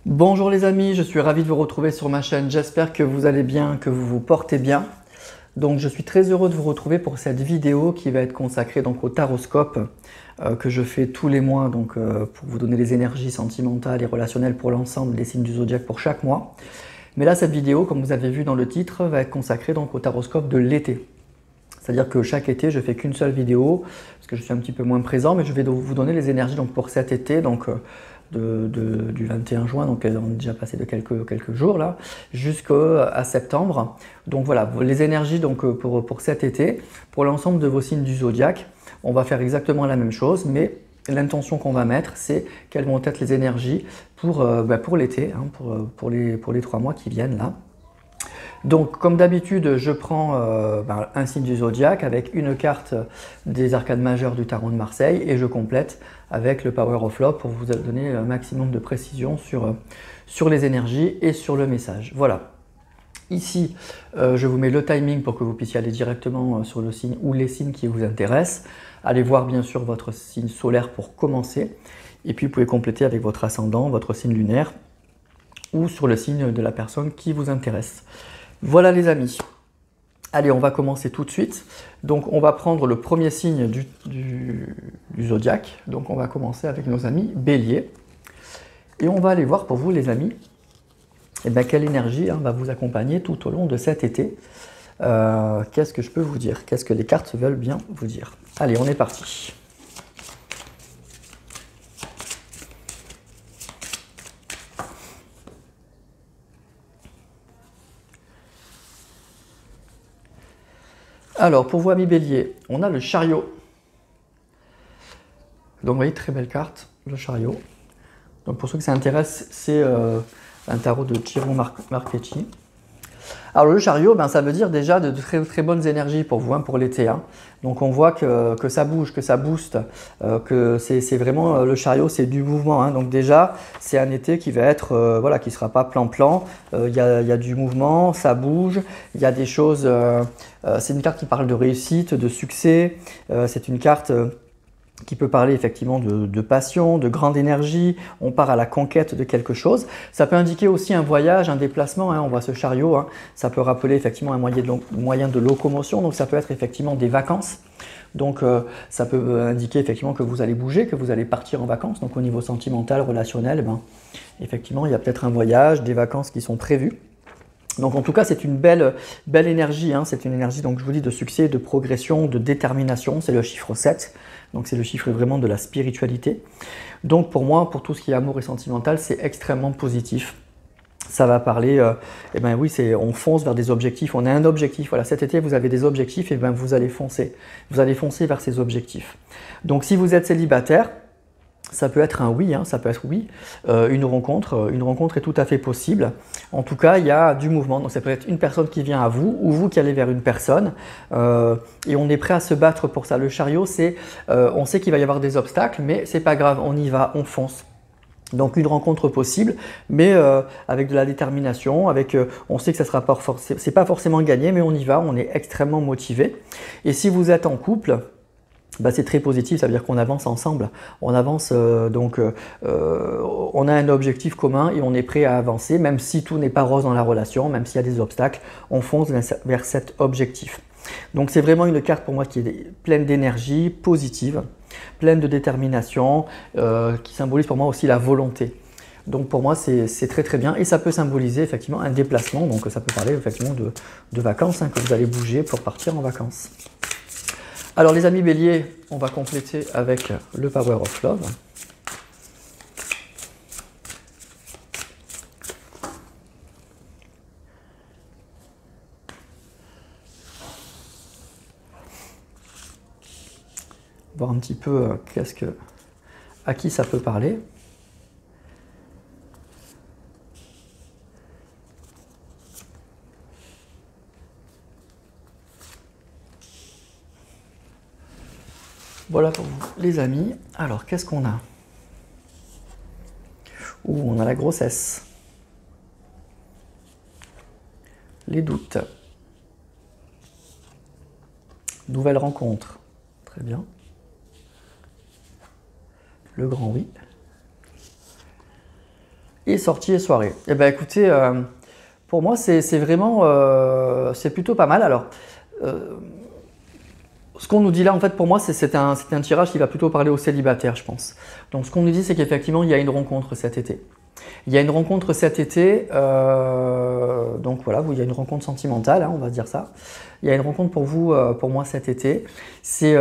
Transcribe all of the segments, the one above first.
Bonjour les amis, je suis ravi de vous retrouver sur ma chaîne. J'espère que vous allez bien, que vous vous portez bien. Donc je suis très heureux de vous retrouver pour cette vidéo qui va être consacrée donc au taroscope que je fais tous les mois pour vous donner les énergies sentimentales et relationnelles pour l'ensemble des signes du zodiaque pour chaque mois. Mais là cette vidéo, comme vous avez vu dans le titre, va être consacrée donc au taroscope de l'été. C'est-à-dire que chaque été, je fais qu'une seule vidéo, parce que je suis un petit peu moins présent, mais je vais vous donner les énergies donc, pour cet été, du 21 juin, donc on est déjà passé de quelques jours là, jusqu'à septembre. Donc voilà, les énergies pour cet été, pour l'ensemble de vos signes du zodiaque, on va faire exactement la même chose, mais l'intention qu'on va mettre, c'est quelles vont être les énergies pour l'été, hein, pour les 3 mois qui viennent là. Donc, comme d'habitude, je prends un signe du zodiaque avec une carte des arcanes majeures du tarot de Marseille et je complète avec le Power of Love pour vous donner un maximum de précision sur les énergies et sur le message. Voilà. Ici, je vous mets le timing pour que vous puissiez aller directement sur le signe ou les signes qui vous intéressent. Allez voir bien sûr votre signe solaire pour commencer. Et puis, vous pouvez compléter avec votre ascendant, votre signe lunaire ou sur le signe de la personne qui vous intéresse. Voilà les amis. Allez, on va commencer tout de suite. Donc on va prendre le premier signe du zodiaque. Donc on va commencer avec nos amis Bélier. Et on va aller voir pour vous les amis, quelle énergie va vous accompagner tout au long de cet été. Qu'est-ce que je peux vous dire? Qu'est-ce que les cartes veulent bien vous dire? Allez, on est parti. Alors, pour vous, amis Bélier, on a le chariot. Donc, vous voyez, très belle carte, le chariot. Donc, pour ceux que ça intéresse, c'est un tarot de Ciro Marchetti. Alors, le chariot, ça veut dire déjà de très, très bonnes énergies pour vous, pour l'été. Donc, on voit que ça bouge, que ça booste, que c'est vraiment, le chariot, c'est du mouvement. Donc, déjà, c'est un été qui va être, qui ne sera pas plan-plan. Il y a du mouvement, ça bouge, il y a des choses. C'est une carte qui parle de réussite, de succès. C'est une carte qui peut parler effectivement de passion, de grande énergie, on part à la conquête de quelque chose. Ça peut indiquer aussi un voyage, un déplacement, on voit ce chariot, ça peut rappeler effectivement un moyen de locomotion, donc ça peut être effectivement des vacances. Donc ça peut indiquer effectivement que vous allez bouger, que vous allez partir en vacances, donc au niveau sentimental, relationnel, effectivement il y a peut-être un voyage, des vacances qui sont prévues. Donc en tout cas, c'est une belle énergie, c'est une énergie, donc je vous dis, de succès, de progression, de détermination, c'est le chiffre 7, donc c'est le chiffre vraiment de la spiritualité. Donc pour moi, pour tout ce qui est amour et sentimental, c'est extrêmement positif. Ça va parler, oui, on fonce vers des objectifs, on a un objectif, voilà, cet été vous avez des objectifs et vous allez foncer vers ces objectifs. Donc si vous êtes célibataire, ça peut être un oui, ça peut être oui, une rencontre est tout à fait possible. En tout cas, il y a du mouvement, donc ça peut être une personne qui vient à vous ou vous qui allez vers une personne et on est prêt à se battre pour ça. Le chariot, on sait qu'il va y avoir des obstacles, mais c'est pas grave, on y va, on fonce. Donc une rencontre possible, mais avec de la détermination, on sait que ça sera c'est pas forcément gagné, mais on y va, on est extrêmement motivé. Et si vous êtes en couple, c'est très positif, ça veut dire qu'on avance ensemble, on avance, on a un objectif commun et on est prêt à avancer, même si tout n'est pas rose dans la relation, même s'il y a des obstacles, on fonce vers cet objectif. Donc c'est vraiment une carte pour moi qui est pleine d'énergie, positive, pleine de détermination, qui symbolise pour moi aussi la volonté. Donc pour moi c'est très très bien et ça peut symboliser effectivement un déplacement, donc ça peut parler effectivement de vacances, que vous allez bouger pour partir en vacances. Alors les amis Bélier, on va compléter avec le Power of Love. Voir un petit peu à qui ça peut parler. Voilà pour vous les amis. Alors qu'est-ce qu'on a? On a la grossesse, les doutes, nouvelle rencontre, très bien, le grand oui, Et sortie et soirée. Eh bien écoutez, pour moi c'est vraiment, c'est plutôt pas mal. Alors, ce qu'on nous dit là, en fait, pour moi, c'est un tirage qui va plutôt parler aux célibataires, je pense. Donc ce qu'on nous dit, c'est qu'effectivement, il y a une rencontre cet été. Il y a une rencontre cet été, donc voilà, il y a une rencontre sentimentale, hein, on va dire ça. Il y a une rencontre pour vous, pour moi cet été. C'est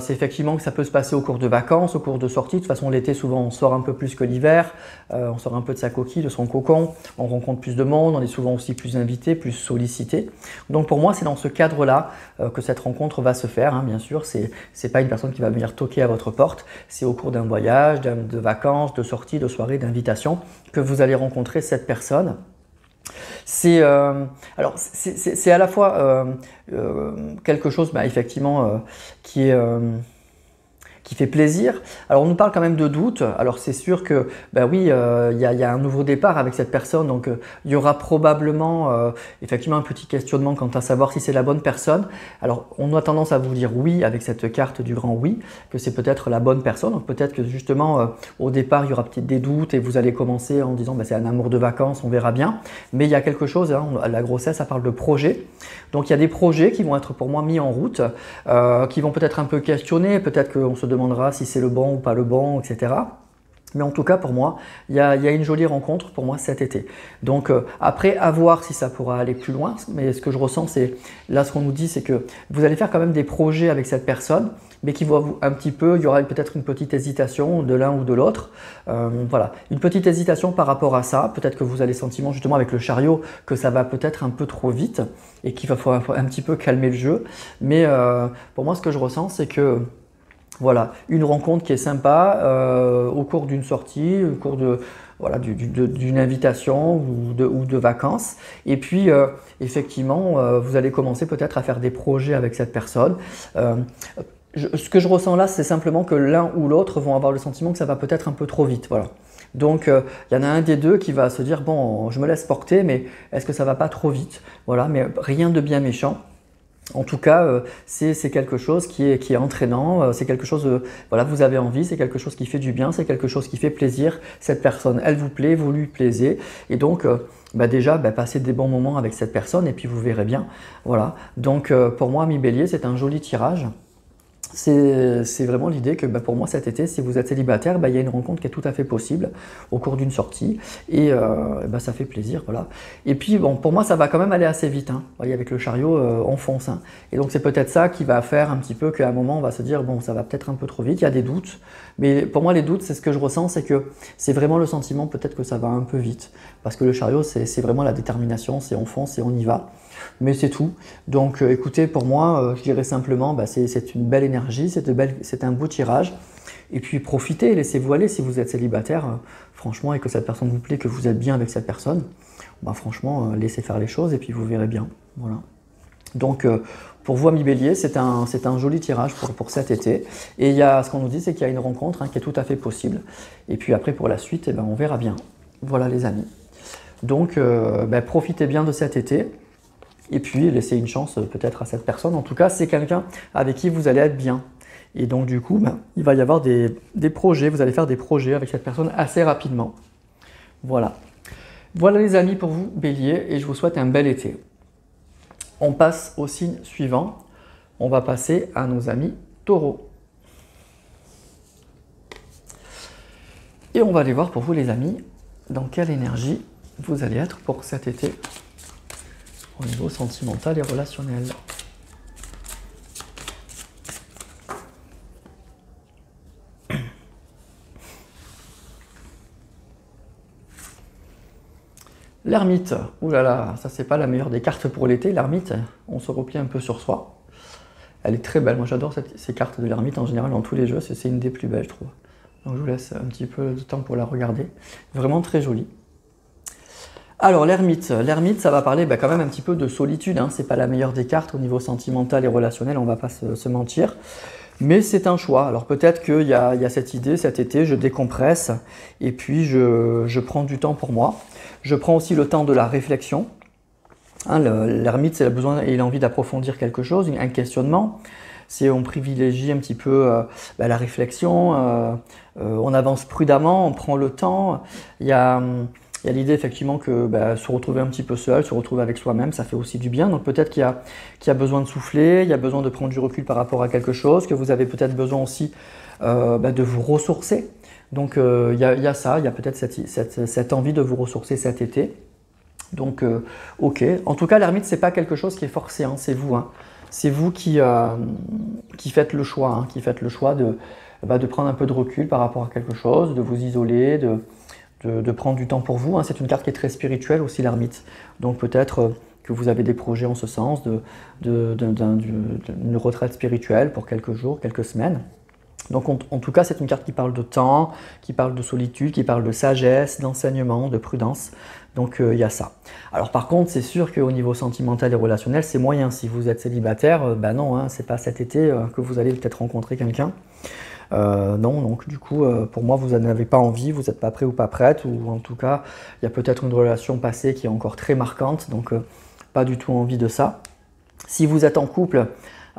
effectivement que ça peut se passer au cours de vacances, au cours de sorties. De toute façon, l'été, souvent, on sort un peu plus que l'hiver. On sort un peu de sa coquille, de son cocon. On rencontre plus de monde, on est souvent aussi plus invité, plus sollicité. Donc pour moi, c'est dans ce cadre-là que cette rencontre va se faire, hein, bien sûr. C'est pas une personne qui va venir toquer à votre porte. C'est au cours d'un voyage, de vacances, de sorties, de soirées, d'invitations que vous allez rencontrer cette personne. C'est à la fois quelque chose effectivement qui fait plaisir. Alors on nous parle quand même de doute. Alors c'est sûr que oui, il y a un nouveau départ avec cette personne, donc il y aura probablement effectivement un petit questionnement quant à savoir si c'est la bonne personne. Alors on a tendance à vous dire oui avec cette carte du grand oui, que c'est peut-être la bonne personne. Donc peut-être que justement au départ il y aura peut-être des doutes et vous allez commencer en disant c'est un amour de vacances, on verra bien. Mais il y a quelque chose, hein, la grossesse ça parle de projet. Donc il y a des projets qui vont être pour moi mis en route, qui vont peut-être un peu questionner, peut-être qu'on se demandera si c'est le bon ou pas le bon, etc. Mais en tout cas, pour moi, il y a une jolie rencontre pour moi cet été. Donc après, à voir si ça pourra aller plus loin. Mais ce que je ressens, c'est là ce qu'on nous dit, c'est que vous allez faire quand même des projets avec cette personne, mais qui vont un petit peu, il y aura peut-être une petite hésitation de l'un ou de l'autre. Voilà, une petite hésitation par rapport à ça. Peut-être que vous avez le sentiment justement avec le chariot que ça va peut-être un peu trop vite et qu'il va falloir un petit peu calmer le jeu. Mais pour moi, ce que je ressens, c'est que voilà, une rencontre qui est sympa au cours d'une sortie, au cours d'une invitation ou de vacances. Et puis, effectivement, vous allez commencer peut-être à faire des projets avec cette personne. Ce que je ressens là, c'est simplement que l'un ou l'autre vont avoir le sentiment que ça va peut-être un peu trop vite. Voilà. Donc, il y en a un des deux qui va se dire « bon, je me laisse porter, mais est-ce que ça va pas trop vite ?» Voilà, mais rien de bien méchant. En tout cas, c'est quelque chose qui est entraînant, c'est quelque chose, voilà, vous avez envie, c'est quelque chose qui fait du bien, c'est quelque chose qui fait plaisir. Cette personne, elle vous plaît, vous lui plaisez. Et donc, déjà, passez des bons moments avec cette personne et puis vous verrez bien. Voilà. Donc, pour moi, ami Bélier, c'est un joli tirage. C'est vraiment l'idée que pour moi cet été, si vous êtes célibataire, il y a une rencontre qui est tout à fait possible au cours d'une sortie et ça fait plaisir. Voilà. Et puis bon, pour moi ça va quand même aller assez vite. Hein. Vous voyez, avec le chariot, on fonce. Hein. Et donc c'est peut-être ça qui va faire un petit peu qu'à un moment on va se dire bon, ça va peut-être un peu trop vite, il y a des doutes. Mais pour moi les doutes, c'est ce que je ressens, c'est que c'est vraiment le sentiment peut-être que ça va un peu vite. Parce que le chariot, c'est vraiment la détermination, c'est on fonce et on y va. Mais c'est tout. Donc écoutez, pour moi, je dirais simplement, c'est une belle énergie, c'est un beau tirage. Et puis profitez, laissez-vous aller si vous êtes célibataire, franchement, et que cette personne vous plaît, que vous êtes bien avec cette personne. Franchement, laissez faire les choses et puis vous verrez bien. Voilà. Donc pour vous, ami Bélier, c'est un joli tirage pour cet été. Et ce qu'on nous dit, c'est qu'il y a une rencontre qui est tout à fait possible. Et puis après, pour la suite, on verra bien. Voilà les amis. Donc profitez bien de cet été. Et puis, laissez une chance peut-être à cette personne. En tout cas, c'est quelqu'un avec qui vous allez être bien. Et donc, du coup, il va y avoir des projets. Vous allez faire des projets avec cette personne assez rapidement. Voilà. Voilà les amis pour vous, Bélier, et je vous souhaite un bel été. On passe au signe suivant. On va passer à nos amis Taureaux. Et on va aller voir pour vous, les amis, dans quelle énergie vous allez être pour cet été. Au niveau sentimental et relationnel. L'ermite, oulala, ça c'est pas la meilleure des cartes pour l'été, l'ermite, on se replie un peu sur soi. Elle est très belle, moi j'adore ces cartes de l'ermite en général dans tous les jeux, c'est une des plus belles je trouve. Donc je vous laisse un petit peu de temps pour la regarder, vraiment très jolie. Alors l'ermite, ça va parler quand même un petit peu de solitude, hein. C'est pas la meilleure des cartes au niveau sentimental et relationnel, on va pas se mentir, mais c'est un choix. Alors peut-être qu'il y a cette idée, cet été, je décompresse et puis je prends du temps pour moi. Je prends aussi le temps de la réflexion. Hein, l'ermite, il a besoin et il a envie d'approfondir quelque chose, un questionnement. On privilégie un petit peu la réflexion, on avance prudemment, on prend le temps. Il y a Il y a l'idée effectivement que se retrouver un petit peu seul, se retrouver avec soi-même, ça fait aussi du bien. Donc peut-être qu'il y a besoin de souffler, il y a besoin de prendre du recul par rapport à quelque chose, que vous avez peut-être besoin aussi de vous ressourcer. Donc il y a ça, il y a peut-être cette envie de vous ressourcer cet été. Donc ok. En tout cas, l'ermite, c'est pas quelque chose qui est forcé, hein, c'est vous. Hein. C'est vous qui faites le choix, hein, qui faites le choix de prendre un peu de recul par rapport à quelque chose, de vous isoler, de prendre du temps pour vous. Hein. C'est une carte qui est très spirituelle aussi, l'ermite. Donc peut-être que vous avez des projets en ce sens, d'une retraite spirituelle pour quelques jours, quelques semaines. Donc en tout cas, c'est une carte qui parle de temps, qui parle de solitude, qui parle de sagesse, d'enseignement, de prudence. Donc il y a ça. Alors par contre, c'est sûr qu'au niveau sentimental et relationnel, c'est moyen. Si vous êtes célibataire, non, hein, c'est pas cet été que vous allez peut-être rencontrer quelqu'un. Non, donc du coup, pour moi, vous n'en avez pas envie, vous n'êtes pas prêt ou pas prête, ou en tout cas, il y a peut-être une relation passée qui est encore très marquante, donc pas du tout envie de ça. Si vous êtes en couple,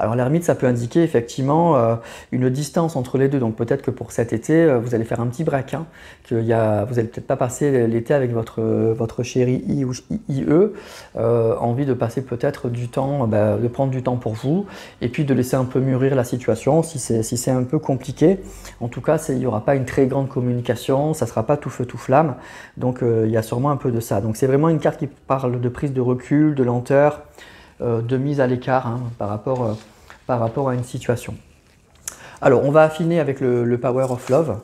alors l'ermite, ça peut indiquer effectivement une distance entre les deux. Donc peut-être que pour cet été, vous allez faire un petit break. Hein, vous n'allez peut-être pas passer l'été avec votre chéri I ou IE. Envie de passer peut-être du temps, de prendre du temps pour vous. Et puis de laisser un peu mûrir la situation si c'est un peu compliqué. En tout cas, il n'y aura pas une très grande communication. Ça ne sera pas tout feu, tout flamme. Donc il y a sûrement un peu de ça. Donc c'est vraiment une carte qui parle de prise de recul, de lenteur. De mise à l'écart hein, par rapport à une situation. Alors, on va affiner avec le Power of Love.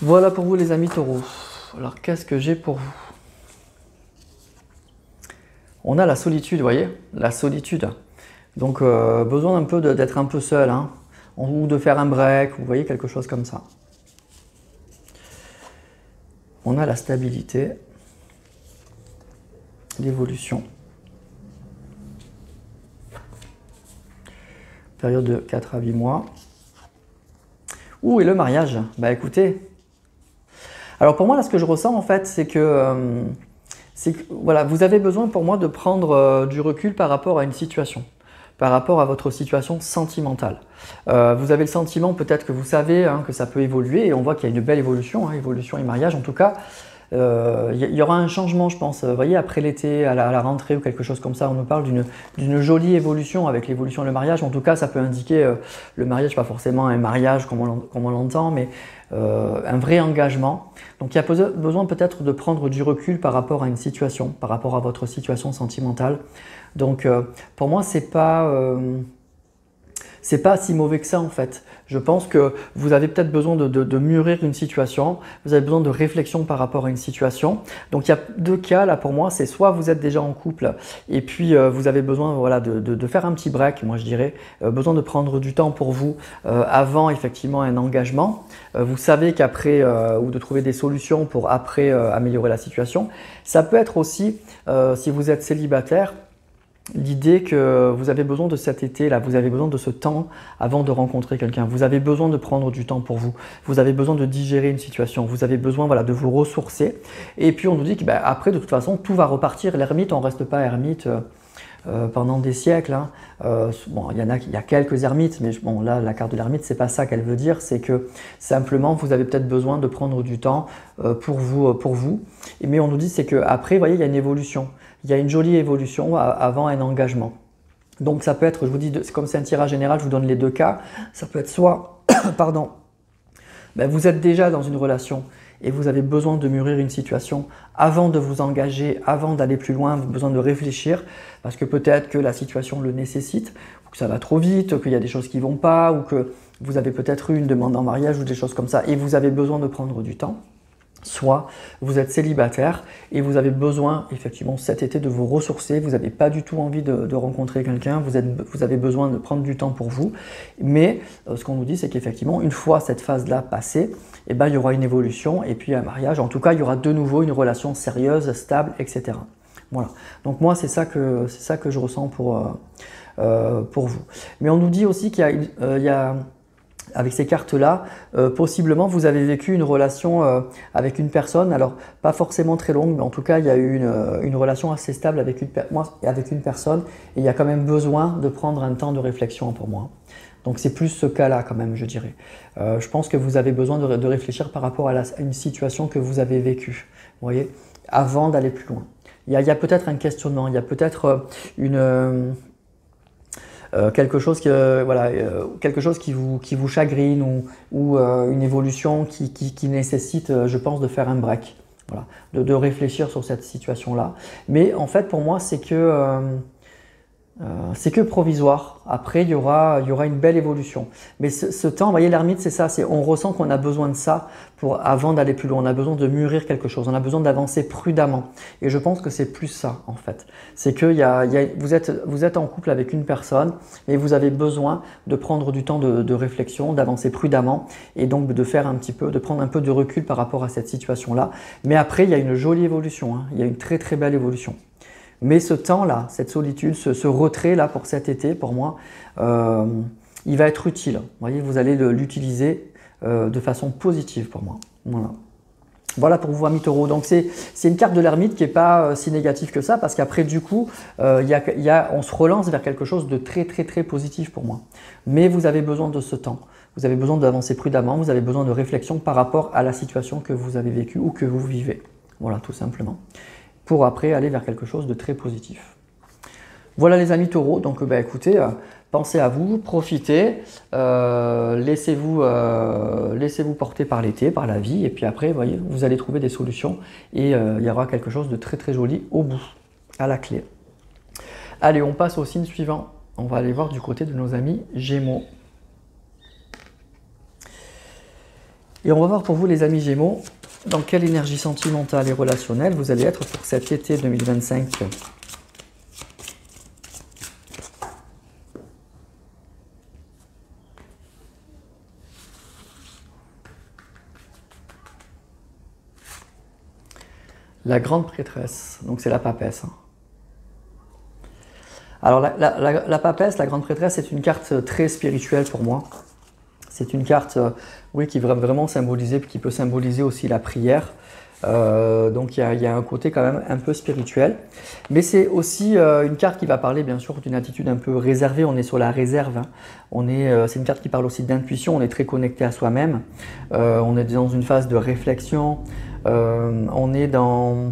Voilà pour vous les amis taureaux. Alors qu'est-ce que j'ai pour vous? On a la solitude, vous voyez? La solitude. Donc besoin un peu d'être un peu seul, hein, ou de faire un break, vous voyez, quelque chose comme ça. On a la stabilité, l'évolution. Période de 4 à 8 mois. Ouh, et le mariage? Bah écoutez... Alors pour moi, là, ce que je ressens, en fait, c'est que voilà, vous avez besoin pour moi de prendre du recul par rapport à une situation, par rapport à votre situation sentimentale. Vous avez le sentiment peut-être que vous savez hein, que ça peut évoluer et on voit qu'il y a une belle évolution, hein, évolution et mariage en tout cas. Il y aura un changement, je pense. Vous voyez, après l'été, à la rentrée ou quelque chose comme ça, on nous parle d'une jolie évolution avec l'évolution et le mariage. En tout cas, ça peut indiquer le mariage, pas forcément un mariage comme on l'entend, mais un vrai engagement. Donc, il y a besoin peut-être de prendre du recul par rapport à une situation, par rapport à votre situation sentimentale. Donc, pour moi, c'est pas si mauvais que ça en fait. Je pense que vous avez peut-être besoin de mûrir une situation, vous avez besoin de réflexion par rapport à une situation. Donc il y a deux cas là pour moi, c'est soit vous êtes déjà en couple et puis vous avez besoin voilà, de faire un petit break, moi je dirais, besoin de prendre du temps pour vous avant effectivement un engagement. Vous savez qu'après, ou de trouver des solutions pour après améliorer la situation. Ça peut être aussi, si vous êtes célibataire, l'idée que vous avez besoin de cet été-là, vous avez besoin de ce temps avant de rencontrer quelqu'un. Vous avez besoin de prendre du temps pour vous. Vous avez besoin de digérer une situation. Vous avez besoin voilà, de vous ressourcer. Et puis on nous dit qu'après, de toute façon, tout va repartir. L'ermite, on ne reste pas ermite pendant des siècles. Hein. Bon, il y a quelques ermites, mais bon, là, la carte de l'ermite, c'est pas ça qu'elle veut dire. C'est que simplement, vous avez peut-être besoin de prendre du temps pour vous. Mais on nous dit c'est qu'après, vous voyez, il y a une évolution. Il y a une jolie évolution avant un engagement. Donc ça peut être, je vous dis, comme c'est un tirage général, je vous donne les deux cas. Ça peut être soit, pardon, vous êtes déjà dans une relation et vous avez besoin de mûrir une situation avant de vous engager, avant d'aller plus loin, vous avez besoin de réfléchir parce que peut-être que la situation le nécessite, ou que ça va trop vite, qu'il y a des choses qui ne vont pas, ou que vous avez peut-être eu une demande en mariage ou des choses comme ça et vous avez besoin de prendre du temps. soit vous êtes célibataire et vous avez besoin effectivement cet été de vous ressourcer, vous n'avez pas du tout envie de rencontrer quelqu'un, vous avez besoin de prendre du temps pour vous, mais ce qu'on nous dit c'est qu'effectivement une fois cette phase-là passée, eh ben, il y aura une évolution et puis un mariage, en tout cas il y aura de nouveau une relation sérieuse, stable, etc. Voilà, donc moi c'est ça que je ressens pour vous. Mais on nous dit aussi qu'il y a avec ces cartes-là, possiblement vous avez vécu une relation avec une personne, alors pas forcément très longue, mais en tout cas il y a eu une relation assez stable avec une personne et il y a quand même besoin de prendre un temps de réflexion pour moi. Donc c'est plus ce cas-là quand même, je dirais. Je pense que vous avez besoin de réfléchir par rapport à une situation que vous avez vécue, vous voyez, avant d'aller plus loin. Il y a peut-être un questionnement, il y a peut-être quelque chose qui vous chagrine ou une évolution qui nécessite, je pense, de faire un break, voilà, de réfléchir sur cette situation-là. Mais en fait, pour moi, c'est que provisoire. Après, il y aura une belle évolution. Mais ce temps, vous voyez, l'ermite, c'est ça. On ressent qu'on a besoin de ça avant d'aller plus loin. On a besoin de mûrir quelque chose. On a besoin d'avancer prudemment. Et je pense que c'est plus ça, en fait. C'est que vous êtes en couple avec une personne et vous avez besoin de prendre du temps de réflexion, d'avancer prudemment et donc de prendre un peu de recul par rapport à cette situation-là. Mais après, il y a une jolie évolution, hein. Il y a une très, très belle évolution. Mais ce temps-là, cette solitude, ce retrait-là pour cet été, pour moi, il va être utile. Vous voyez, vous allez l'utiliser de façon positive pour moi. Voilà. Voilà pour vous, amis taureaux. Donc c'est une carte de l'ermite qui n'est pas si négative que ça, parce qu'après du coup, on se relance vers quelque chose de très très très positif pour moi. Mais vous avez besoin de ce temps. Vous avez besoin d'avancer prudemment, vous avez besoin de réflexion par rapport à la situation que vous avez vécue ou que vous vivez. Voilà, tout simplement. Pour après aller vers quelque chose de très positif. Voilà les amis taureaux, donc écoutez, pensez à vous, profitez, laissez-vous porter par l'été, par la vie, et puis après, voyez, vous allez trouver des solutions et il y aura quelque chose de très très joli au bout, à la clé. Allez, on passe au signe suivant. On va aller voir du côté de nos amis Gémeaux. Et on va voir pour vous les amis Gémeaux, dans quelle énergie sentimentale et relationnelle vous allez être pour cet été 2025. La grande prêtresse, donc c'est la papesse. Alors la papesse, la grande prêtresse, c'est une carte très spirituelle pour moi. C'est une carte, oui, qui va vraiment symboliser, qui peut symboliser aussi la prière. Donc il y a un côté quand même un peu spirituel. Mais c'est aussi une carte qui va parler bien sûr d'une attitude un peu réservée. On est sur la réserve. Hein. C'est une carte qui parle aussi d'intuition. On est très connecté à soi-même. On est dans une phase de réflexion. On est dans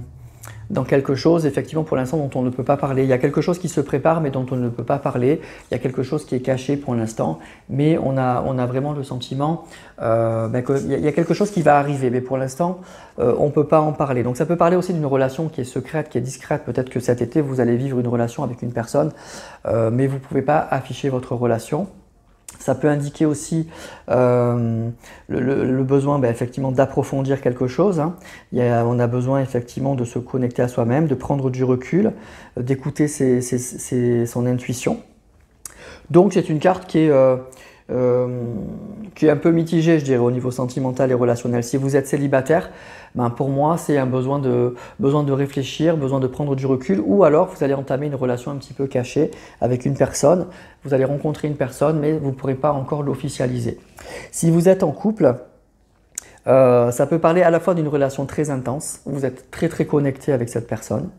quelque chose, effectivement, pour l'instant, dont on ne peut pas parler. Il y a quelque chose qui se prépare, mais dont on ne peut pas parler. Il y a quelque chose qui est caché pour l'instant, mais on a vraiment le sentiment qu'il y a quelque chose qui va arriver, mais pour l'instant, on ne peut pas en parler. Donc ça peut parler aussi d'une relation qui est secrète, qui est discrète. Peut-être que cet été, vous allez vivre une relation avec une personne, mais vous ne pouvez pas afficher votre relation. Ça peut indiquer aussi le besoin effectivement d'approfondir quelque chose. Hein. On a besoin effectivement de se connecter à soi-même, de prendre du recul, d'écouter son intuition. Donc c'est une carte qui est un peu mitigée, je dirais, au niveau sentimental et relationnel. Si vous êtes célibataire, pour moi, c'est un besoin de réfléchir, besoin de prendre du recul, ou alors vous allez entamer une relation un petit peu cachée avec une personne. Vous allez rencontrer une personne, mais vous ne pourrez pas encore l'officialiser. Si vous êtes en couple, ça peut parler à la fois d'une relation très intense, vous êtes très très connecté avec cette personne.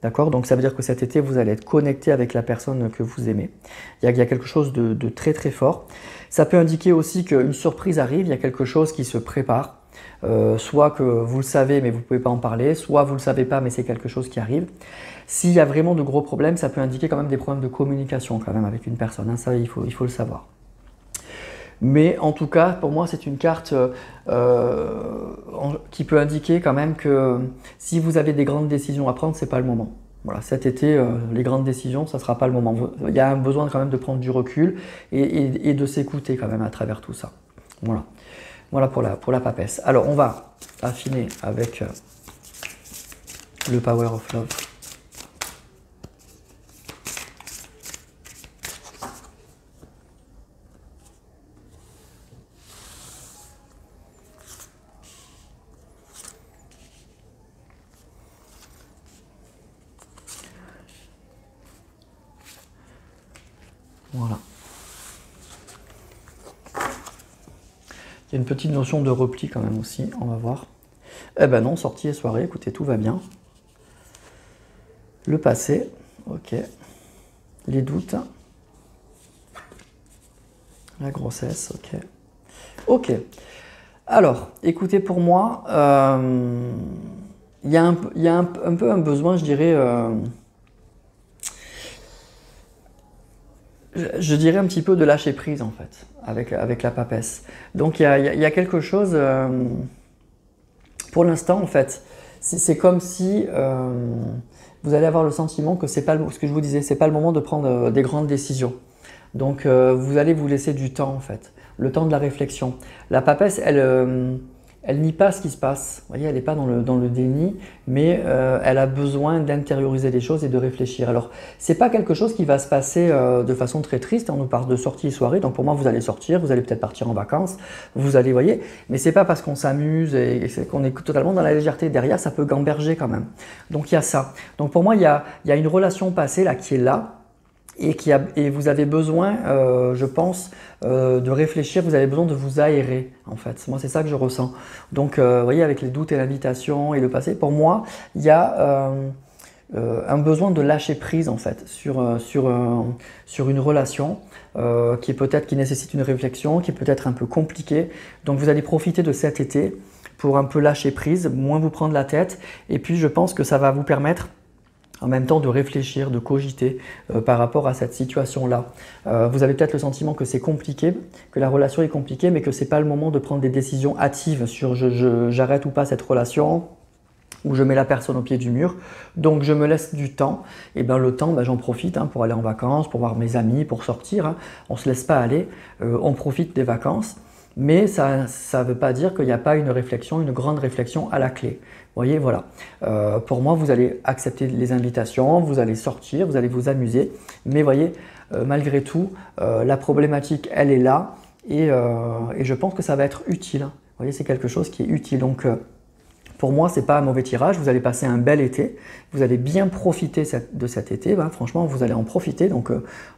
D'accord? Donc ça veut dire que cet été, vous allez être connecté avec la personne que vous aimez. Il y a quelque chose de très très fort. Ça peut indiquer aussi qu'une surprise arrive, il y a quelque chose qui se prépare. Soit que vous le savez mais vous ne pouvez pas en parler, soit vous ne le savez pas mais c'est quelque chose qui arrive. S'il y a vraiment de gros problèmes, ça peut indiquer quand même des problèmes de communication quand même avec une personne, hein. Ça il faut le savoir. Mais en tout cas, pour moi, c'est une carte qui peut indiquer quand même que si vous avez des grandes décisions à prendre, ce n'est pas le moment. Voilà, cet été, les grandes décisions, ça ne sera pas le moment. Il y a un besoin quand même de prendre du recul et de s'écouter quand même à travers tout ça. Voilà, voilà pour la papesse. Alors on va affiner avec le Power of Love. Voilà. Il y a une petite notion de repli quand même aussi, on va voir. Eh ben non, sortie et soirée, écoutez, tout va bien. Le passé, ok. Les doutes. La grossesse, ok. Ok. Alors, écoutez, pour moi, il y a un peu un besoin, je dirais... je dirais un petit peu de lâcher prise en fait, avec la papesse. Donc il y a quelque chose, pour l'instant en fait, c'est comme si vous allez avoir le sentiment que c'est pas ce que je vous disais, c'est pas le moment de prendre des grandes décisions. Donc vous allez vous laisser du temps en fait, le temps de la réflexion. La papesse, elle nie pas ce qui se passe, vous voyez, elle n'est pas dans le déni, mais elle a besoin d'intérioriser les choses et de réfléchir. Alors, c'est pas quelque chose qui va se passer de façon très triste, on nous parle de sortie et soirée, donc pour moi, vous allez sortir, vous allez peut-être partir en vacances, vous allez, voyez, mais c'est pas parce qu'on s'amuse et qu'on est totalement dans la légèreté. Derrière, ça peut gamberger quand même. Donc, il y a ça. Donc, pour moi, il y a une relation passée là qui est là, et vous avez besoin, je pense, de réfléchir, vous avez besoin de vous aérer, en fait. Moi, c'est ça que je ressens. Donc, vous voyez, avec les doutes et l'invitation et le passé, pour moi, il y a un besoin de lâcher prise, en fait, sur une relation qui nécessite une réflexion, qui peut être un peu compliquée. Donc, vous allez profiter de cet été pour un peu lâcher prise, moins vous prendre la tête. Et puis, je pense que ça va vous permettre en même temps de réfléchir, de cogiter par rapport à cette situation-là. Vous avez peut-être le sentiment que c'est compliqué, que la relation est compliquée, mais que ce n'est pas le moment de prendre des décisions hâtives sur j'arrête ou pas cette relation, ou je mets la personne au pied du mur. Donc je me laisse du temps, et bien le temps, j'en profite pour aller en vacances, pour voir mes amis, pour sortir. On ne se laisse pas aller, on profite des vacances. Mais ça ne veut pas dire qu'il n'y a pas une réflexion, une grande réflexion à la clé. Vous voyez, voilà. Pour moi, vous allez accepter les invitations, vous allez sortir, vous allez vous amuser. Mais voyez, malgré tout, la problématique, elle est là. Et je pense que ça va être utile. Vous voyez, c'est quelque chose qui est utile. Donc, pour moi, ce n'est pas un mauvais tirage. Vous allez passer un bel été. Vous allez bien profiter de cet été. Franchement, vous allez en profiter. Donc,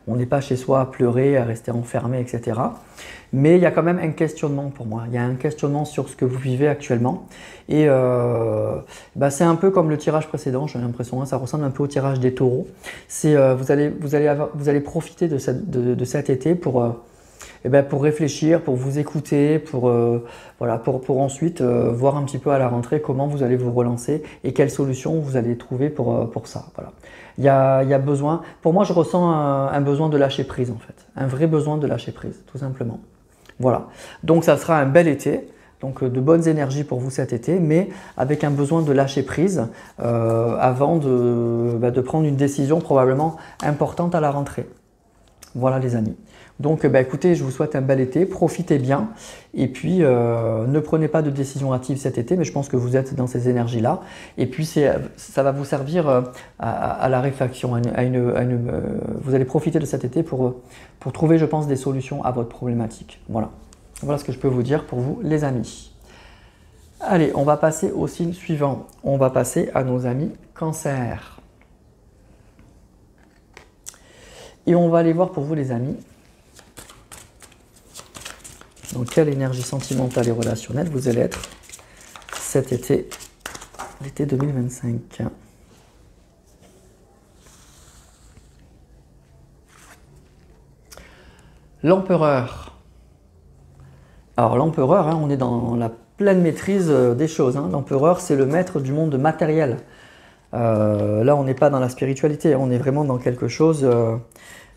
on n'est pas chez soi à pleurer, à rester enfermé, etc. Mais il y a quand même un questionnement pour moi. Il y a un questionnement sur ce que vous vivez actuellement. Et c'est un peu comme le tirage précédent, j'ai l'impression. Ça ressemble un peu au tirage des taureaux. Vous allez profiter de cet été pour réfléchir, pour vous écouter, pour ensuite voir un petit peu à la rentrée comment vous allez vous relancer et quelles solutions vous allez trouver pour ça. Voilà. Il y a besoin, pour moi je ressens un besoin de lâcher prise en fait, un vrai besoin de lâcher prise tout simplement. Voilà, donc ça sera un bel été, donc de bonnes énergies pour vous cet été, mais avec un besoin de lâcher prise avant de prendre une décision probablement importante à la rentrée. Voilà les amis. Donc écoutez, je vous souhaite un bel été, profitez bien et puis ne prenez pas de décision hâtive cet été, mais je pense que vous êtes dans ces énergies-là. Et puis ça va vous servir à la réflexion, vous allez profiter de cet été pour trouver, je pense, des solutions à votre problématique. Voilà. Voilà ce que je peux vous dire pour vous les amis. Allez, on va passer au signe suivant. On va passer à nos amis Cancer. Et on va aller voir pour vous les amis. Dans quelle énergie sentimentale et relationnelle vous allez être cet été, l'été 2025. L'empereur. Alors l'empereur, on est dans la pleine maîtrise des choses. L'empereur, c'est le maître du monde matériel. Là, on n'est pas dans la spiritualité, on est vraiment dans quelque chose...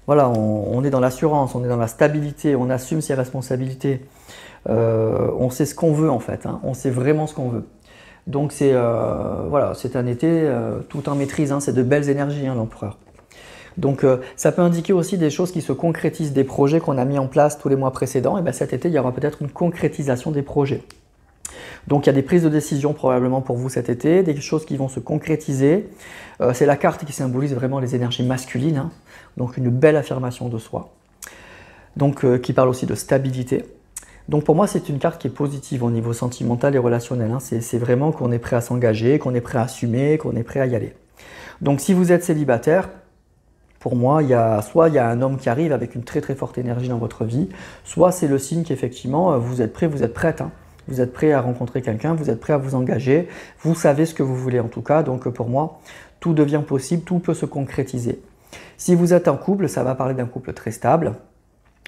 Voilà, on est dans l'assurance, on est dans la stabilité, on assume ses responsabilités, on sait ce qu'on veut en fait, on sait vraiment ce qu'on veut. Donc c'est un été tout en maîtrise, c'est de belles énergies l'empereur. Donc ça peut indiquer aussi des choses qui se concrétisent, des projets qu'on a mis en place tous les mois précédents, et bien cet été il y aura peut-être une concrétisation des projets. Donc il y a des prises de décision probablement pour vous cet été, des choses qui vont se concrétiser. C'est la carte qui symbolise vraiment les énergies masculines, hein, donc une belle affirmation de soi, donc qui parle aussi de stabilité. Donc pour moi c'est une carte qui est positive au niveau sentimental et relationnel, hein. C'est vraiment qu'on est prêt à s'engager, qu'on est prêt à assumer, qu'on est prêt à y aller. Donc si vous êtes célibataire, pour moi, soit il y a un homme qui arrive avec une très très forte énergie dans votre vie, soit c'est le signe qu'effectivement vous êtes prêt, vous êtes prête, hein. Vous êtes prêt à rencontrer quelqu'un, vous êtes prêt à vous engager, vous savez ce que vous voulez en tout cas, donc pour moi, tout devient possible, tout peut se concrétiser. Si vous êtes en couple, ça va parler d'un couple très stable,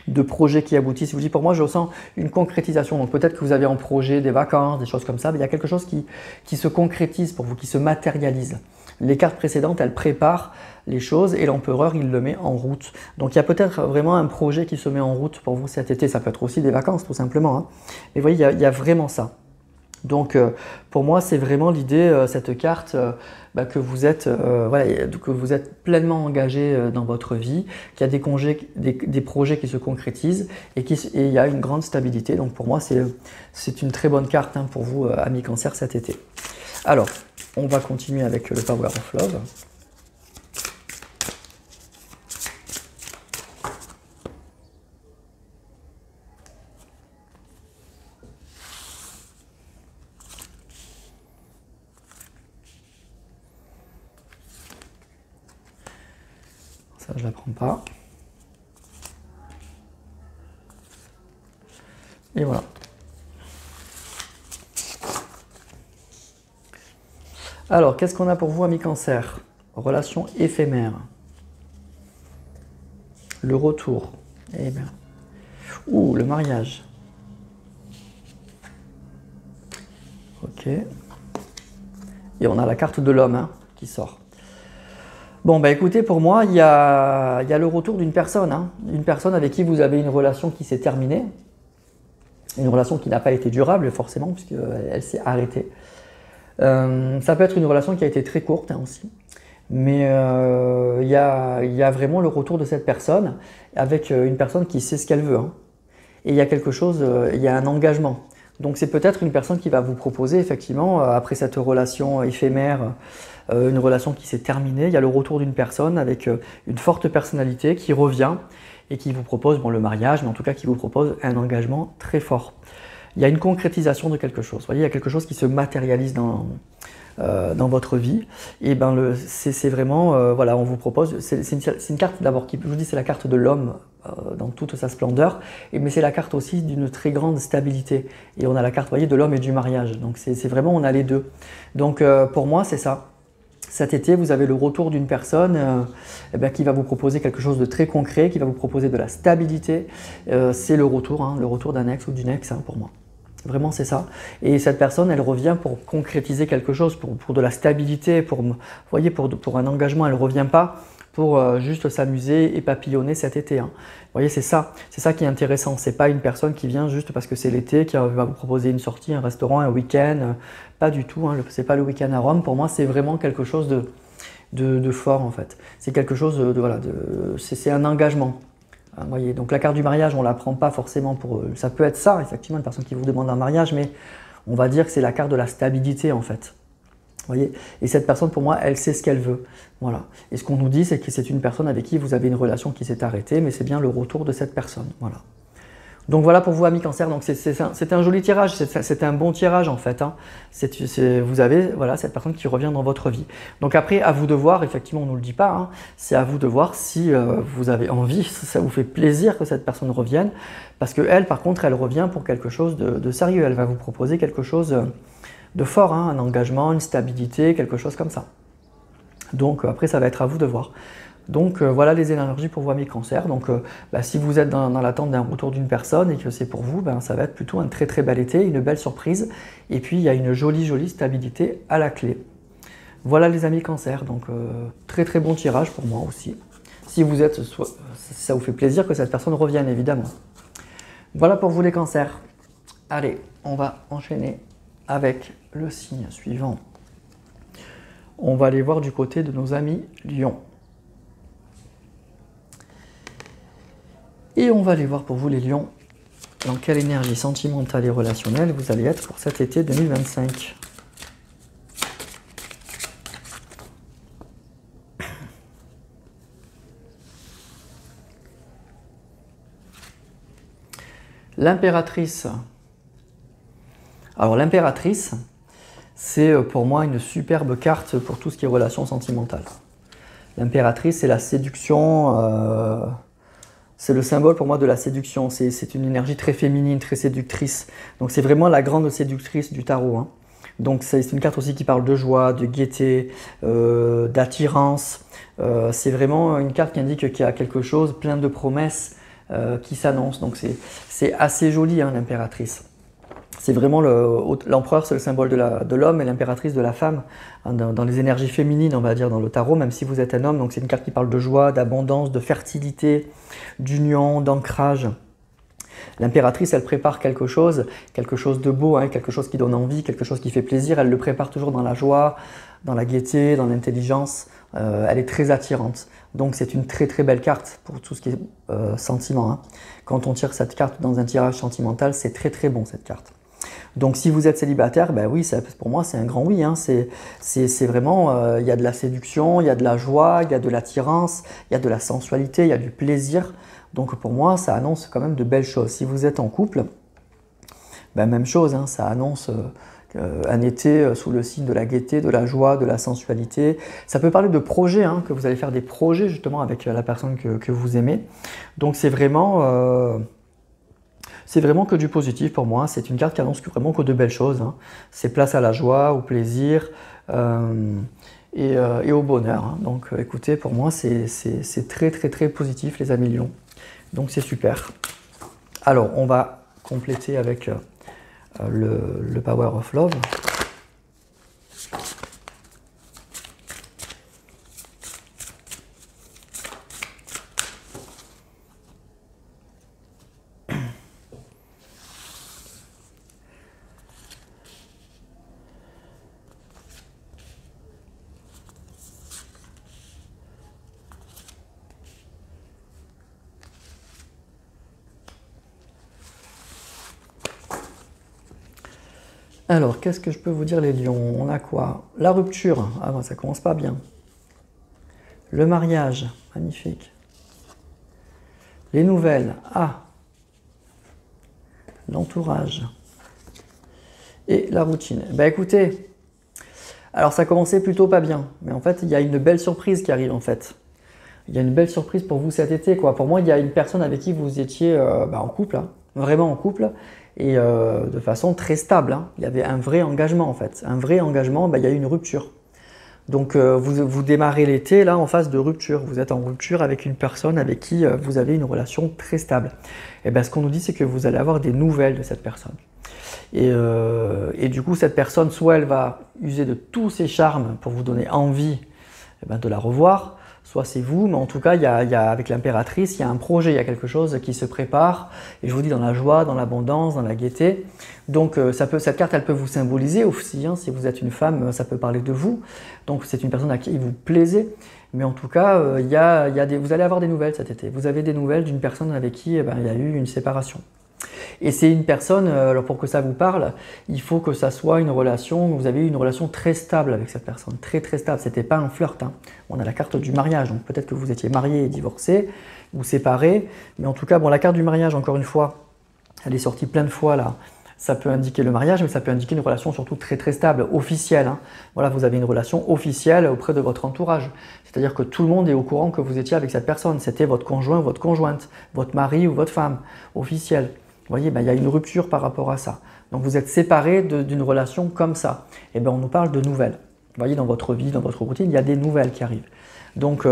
de projets qui aboutissent. Je vous dis, pour moi, je ressens une concrétisation. Donc peut-être que vous avez en projet des vacances, des choses comme ça, mais il y a quelque chose qui se concrétise pour vous, qui se matérialise. Les cartes précédentes, elles préparent les choses et l'empereur, il le met en route. Donc il y a peut-être vraiment un projet qui se met en route pour vous cet été. Ça peut être aussi des vacances, tout simplement, hein. Mais vous voyez, il y a vraiment ça. Donc pour moi, c'est vraiment l'idée, cette carte, que vous êtes, voilà, que vous êtes pleinement engagé dans votre vie, qu'il y a des projets qui se concrétisent et il y a une grande stabilité. Donc pour moi, c'est une très bonne carte, hein, pour vous, amis Cancer, cet été. Alors, on va continuer avec le Power of Love. Ça, je ne la prends pas. Et voilà. Alors, qu'est-ce qu'on a pour vous, amis Cancer? Relation éphémère. Le retour. Eh bien. Ouh, le mariage. Ok. Et on a la carte de l'homme, hein, qui sort. Bon, bah écoutez, pour moi, il y a le retour d'une personne, hein, une personne avec qui vous avez une relation qui s'est terminée. Une relation qui n'a pas été durable, forcément, puisqu'elle s'est arrêtée. Ça peut être une relation qui a été très courte, hein, aussi, mais il y a vraiment le retour de cette personne avec une personne qui sait ce qu'elle veut, hein. Et il y a quelque chose, il y a un engagement. Donc c'est peut-être une personne qui va vous proposer effectivement, après cette relation éphémère, une relation qui s'est terminée, il y a le retour d'une personne avec une forte personnalité qui revient et qui vous propose, bon, le mariage, mais en tout cas qui vous propose un engagement très fort. Il y a une concrétisation de quelque chose. Vous voyez, il y a quelque chose qui se matérialise dans votre vie. Et ben c'est vraiment, voilà, on vous propose, c'est une carte d'abord qui, je vous dis, c'est la carte de l'homme dans toute sa splendeur, mais c'est la carte aussi d'une très grande stabilité. Et on a la carte, vous voyez, de l'homme et du mariage. Donc c'est vraiment, on a les deux. Donc pour moi, c'est ça. Cet été, vous avez le retour d'une personne qui va vous proposer quelque chose de très concret, qui va vous proposer de la stabilité. C'est le retour d'un ex ou d'une ex, hein, pour moi. Vraiment, c'est ça. Et cette personne, elle revient pour concrétiser quelque chose, pour de la stabilité, vous voyez, pour un engagement. Elle ne revient pas pour juste s'amuser et papillonner cet été, hein. Vous voyez, c'est ça qui est intéressant. C'est pas une personne qui vient juste parce que c'est l'été, qui va vous proposer une sortie, un restaurant, un week-end. Pas du tout, hein. C'est pas le week-end à Rome. Pour moi, c'est vraiment quelque chose de fort, en fait. C'est quelque chose c'est un engagement. Vous voyez, donc la carte du mariage, on ne la prend pas forcément pour... Ça peut être ça, effectivement, une personne qui vous demande un mariage, mais on va dire que c'est la carte de la stabilité, en fait. Vous voyez, et cette personne, pour moi, elle sait ce qu'elle veut. Voilà. Et ce qu'on nous dit, c'est que c'est une personne avec qui vous avez une relation qui s'est arrêtée, mais c'est bien le retour de cette personne. Voilà. Donc voilà pour vous, amis Cancer. Donc c'est un joli tirage, c'est un bon tirage en fait, hein. Vous avez, voilà, cette personne qui revient dans votre vie. Donc après, à vous de voir, effectivement on ne nous le dit pas, hein, c'est à vous de voir si vous avez envie, ça vous fait plaisir que cette personne revienne, parce qu'elle, par contre, elle revient pour quelque chose de sérieux. Elle va vous proposer quelque chose de fort, hein, un engagement, une stabilité, quelque chose comme ça. Donc après, ça va être à vous de voir. Donc voilà les énergies pour vous, amis Cancer. Donc si vous êtes dans l'attente d'un retour d'une personne et que c'est pour vous, ça va être plutôt un très très bel été, une belle surprise. Et puis il y a une jolie stabilité à la clé. Voilà les amis Cancer, donc très très bon tirage pour moi aussi. Si vous êtes, ça vous fait plaisir que cette personne revienne évidemment. Voilà pour vous les Cancers. Allez, on va enchaîner avec le signe suivant. On va aller voir du côté de nos amis Lions. Et on va aller voir pour vous les lions, dans quelle énergie sentimentale et relationnelle vous allez être pour cet été 2025. L'impératrice. Alors l'impératrice, c'est pour moi une superbe carte pour tout ce qui est relations sentimentales. L'impératrice, c'est la séduction, c'est le symbole pour moi de la séduction. C'est une énergie très féminine, très séductrice. Donc c'est vraiment la grande séductrice du tarot, hein. Donc c'est une carte aussi qui parle de joie, de gaieté, d'attirance. C'est vraiment une carte qui indique qu'il y a quelque chose, plein de promesses qui s'annoncent. Donc c'est assez joli, hein, l'impératrice. C'est vraiment l'empereur, c'est le symbole de l'homme et l'impératrice de la femme, hein, dans les énergies féminines, on va dire, dans le tarot, même si vous êtes un homme. Donc c'est une carte qui parle de joie, d'abondance, de fertilité, d'union, d'ancrage. L'impératrice, elle prépare quelque chose de beau, hein, quelque chose qui donne envie, quelque chose qui fait plaisir. Elle le prépare toujours dans la joie, dans la gaieté, dans l'intelligence. Elle est très attirante. Donc c'est une très très belle carte pour tout ce qui est sentiment, hein. Quand on tire cette carte dans un tirage sentimental, c'est très très bon cette carte. Donc si vous êtes célibataire, ben oui, pour moi c'est un grand oui, hein. C'est vraiment, il y a de la séduction, il y a de la joie, il y a de l'attirance, il y a de la sensualité, il y a du plaisir. Donc pour moi, ça annonce quand même de belles choses. Si vous êtes en couple, ben même chose, hein, ça annonce un été sous le signe de la gaieté, de la joie, de la sensualité. Ça peut parler de projets, hein, que vous allez faire des projets justement avec la personne que vous aimez. Donc c'est vraiment que du positif pour moi. C'est une carte qui annonce vraiment que de belles choses, hein. C'est place à la joie, au plaisir et au bonheur, hein. Donc écoutez, pour moi c'est très très très positif les amis lions. Donc c'est super. Alors on va compléter avec le Power of Love. Alors, qu'est-ce que je peux vous dire les lions? On a quoi? La rupture. Ah ben, ça commence pas bien. Le mariage. Magnifique. Les nouvelles. Ah. L'entourage. Et la routine. Ben écoutez, alors ça commençait plutôt pas bien. Mais en fait, il y a une belle surprise qui arrive en fait. Il y a une belle surprise pour vous cet été, quoi. Pour moi, il y a une personne avec qui vous étiez en couple, hein, vraiment en couple, et de façon très stable, hein. Il y avait un vrai engagement en fait. Un vrai engagement, il y a eu une rupture. Donc vous démarrez l'été là en phase de rupture. Vous êtes en rupture avec une personne avec qui vous avez une relation très stable. Et bien ce qu'on nous dit, c'est que vous allez avoir des nouvelles de cette personne. Et du coup, cette personne, soit elle va user de tous ses charmes pour vous donner envie de la revoir, soit c'est vous, mais en tout cas, avec l'impératrice, il y a un projet, il y a quelque chose qui se prépare, et je vous dis dans la joie, dans l'abondance, dans la gaieté. Donc cette carte, elle peut vous symboliser aussi, hein, si vous êtes une femme, ça peut parler de vous, donc c'est une personne à qui vous plaisez, mais en tout cas, vous allez avoir des nouvelles cet été. Vous avez des nouvelles d'une personne avec qui il y a eu une séparation. Et c'est une personne, alors pour que ça vous parle, il faut que ça soit une relation, vous avez eu une relation très stable avec cette personne, très très stable, c'était pas un flirt, hein. On a la carte du mariage, donc peut-être que vous étiez marié et divorcé, ou séparé, mais en tout cas, bon, la carte du mariage, encore une fois, elle est sortie plein de fois là, ça peut indiquer le mariage, mais ça peut indiquer une relation surtout très très stable, officielle, hein. Voilà, vous avez une relation officielle auprès de votre entourage, c'est-à-dire que tout le monde est au courant que vous étiez avec cette personne, c'était votre conjoint, votre conjointe, votre mari ou votre femme, officielle. Vous voyez, il y a une rupture par rapport à ça. Donc vous êtes séparés d'une relation comme ça. Et bien on nous parle de nouvelles. Vous voyez, dans votre vie, dans votre routine, il y a des nouvelles qui arrivent. Donc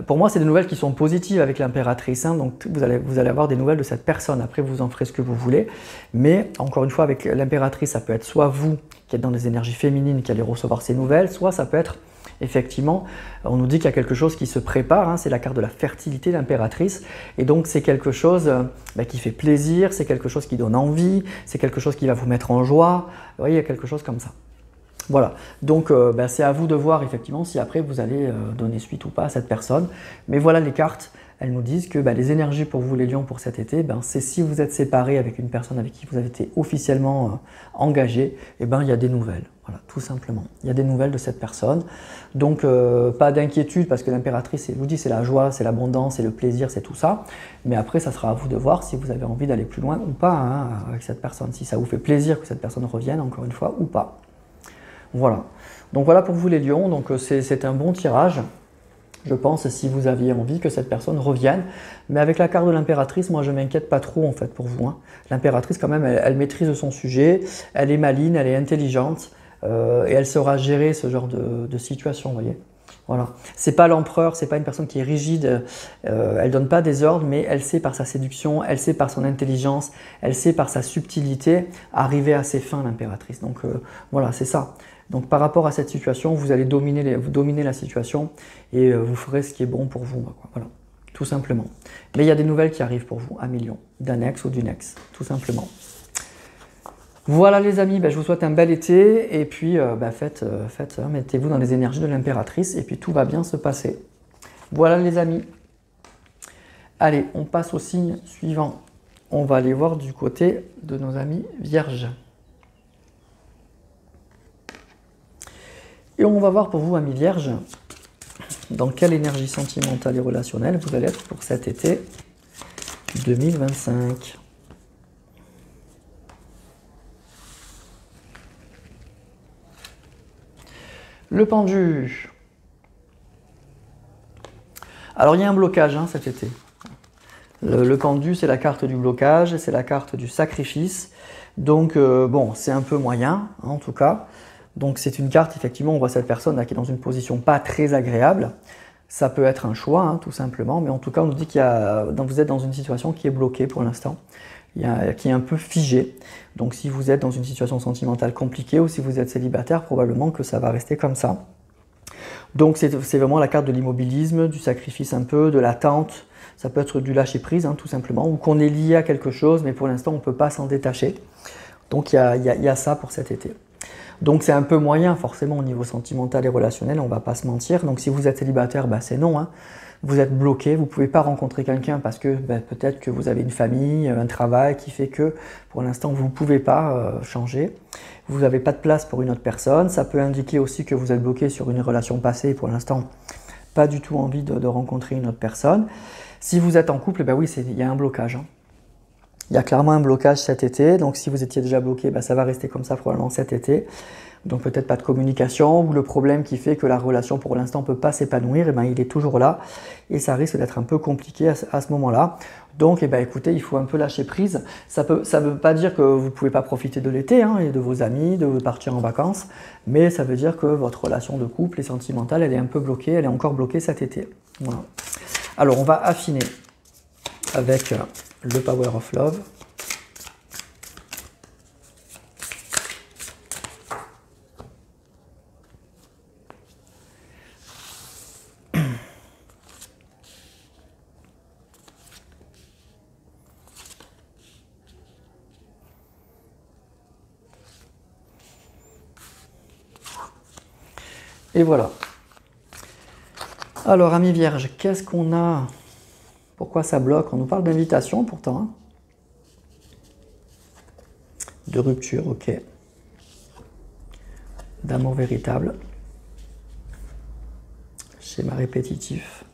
pour moi, c'est des nouvelles qui sont positives avec l'impératrice, hein. Donc vous allez avoir des nouvelles de cette personne. Après, vous en ferez ce que vous voulez. Mais encore une fois, avec l'impératrice, ça peut être soit vous qui êtes dans des énergies féminines qui allez recevoir ces nouvelles, soit ça peut être effectivement, on nous dit qu'il y a quelque chose qui se prépare, hein, c'est la carte de la fertilité, l'impératrice, et donc c'est quelque chose qui fait plaisir, c'est quelque chose qui donne envie, c'est quelque chose qui va vous mettre en joie, vous voyez, il y a quelque chose comme ça. Voilà, donc c'est à vous de voir effectivement si après vous allez donner suite ou pas à cette personne, mais voilà les cartes elles nous disent que les énergies pour vous les lions pour cet été, c'est si vous êtes séparés avec une personne avec qui vous avez été officiellement engagé, il y a des nouvelles, voilà, tout simplement. Il y a des nouvelles de cette personne, donc pas d'inquiétude parce que l'impératrice, je vous dis, c'est la joie, c'est l'abondance, c'est le plaisir, c'est tout ça, mais après ça sera à vous de voir si vous avez envie d'aller plus loin ou pas hein, avec cette personne, si ça vous fait plaisir que cette personne revienne encore une fois ou pas. Voilà, donc voilà pour vous les lions, donc c'est un bon tirage. Je pense, si vous aviez envie que cette personne revienne. Mais avec la carte de l'impératrice, moi je ne m'inquiète pas trop en fait pour vous. Hein. L'impératrice quand même, elle maîtrise son sujet, elle est maligne, elle est intelligente et elle saura gérer ce genre de situation, vous voyez. Voilà. C'est pas l'empereur, c'est pas une personne qui est rigide, elle donne pas des ordres, mais elle sait par sa séduction, elle sait par son intelligence, elle sait par sa subtilité arriver à ses fins, l'impératrice. Donc voilà, c'est ça. Donc par rapport à cette situation, vous allez dominer la situation et vous ferez ce qui est bon pour vous. Quoi. Voilà, tout simplement. Mais il y a des nouvelles qui arrivent pour vous, 1 million, d'un ex ou d'une ex, tout Voilà les amis, je vous souhaite un bel été et puis mettez-vous dans les énergies de l'impératrice et puis tout va bien se passer. Voilà les amis. Allez, on passe au signe suivant. On va aller voir du côté de nos amis vierges. Et on va voir pour vous, amis vierges, dans quelle énergie sentimentale et relationnelle vous allez être pour cet été 2025. Le pendu. Alors il y a un blocage hein, cet été. Le pendu, c'est la carte du blocage, c'est la carte du sacrifice. Donc bon, c'est un peu moyen hein, en tout cas. Donc c'est une carte, effectivement, on voit cette personne là, qui est dans une position pas très agréable. Ça peut être un choix, hein, tout simplement, mais en tout cas, on nous dit vous êtes dans une situation qui est bloquée pour l'instant, qui est un peu figée. Donc si vous êtes dans une situation sentimentale compliquée ou si vous êtes célibataire, probablement que ça va rester comme ça. Donc c'est vraiment la carte de l'immobilisme, du sacrifice un peu, de l'attente. Ça peut être du lâcher-prise, hein, tout simplement, ou qu'on est lié à quelque chose, mais pour l'instant, on ne peut pas s'en détacher. Donc il y a ça pour cet été. Donc c'est un peu moyen forcément au niveau sentimental et relationnel, on ne va pas se mentir. Donc si vous êtes célibataire, c'est non. Hein. Vous êtes bloqué, vous ne pouvez pas rencontrer quelqu'un parce que peut-être que vous avez une famille, un travail qui fait que pour l'instant vous ne pouvez pas changer. Vous n'avez pas de place pour une autre personne. Ça peut indiquer aussi que vous êtes bloqué sur une relation passée et pour l'instant pas du tout envie de rencontrer une autre personne. Si vous êtes en couple, oui, il y a un blocage. Hein. Il y a clairement un blocage cet été, donc si vous étiez déjà bloqué, ça va rester comme ça probablement cet été. Donc peut-être pas de communication, ou le problème qui fait que la relation pour l'instant ne peut pas s'épanouir, il est toujours là, et ça risque d'être un peu compliqué à ce moment-là. Donc écoutez, il faut un peu lâcher prise. Ça veut pas dire que vous ne pouvez pas profiter de l'été, hein, et de vos amis, de partir en vacances, mais ça veut dire que votre relation de couple et sentimentale, elle est un peu bloquée, elle est encore bloquée cet été. Voilà. Alors on va affiner avec le Power of Love. Et voilà. Alors, amis vierges, qu'est-ce qu'on a? Pourquoi ça bloque? On nous parle d'invitation pourtant. Hein, de rupture, ok. D'amour véritable. Schéma répétitif.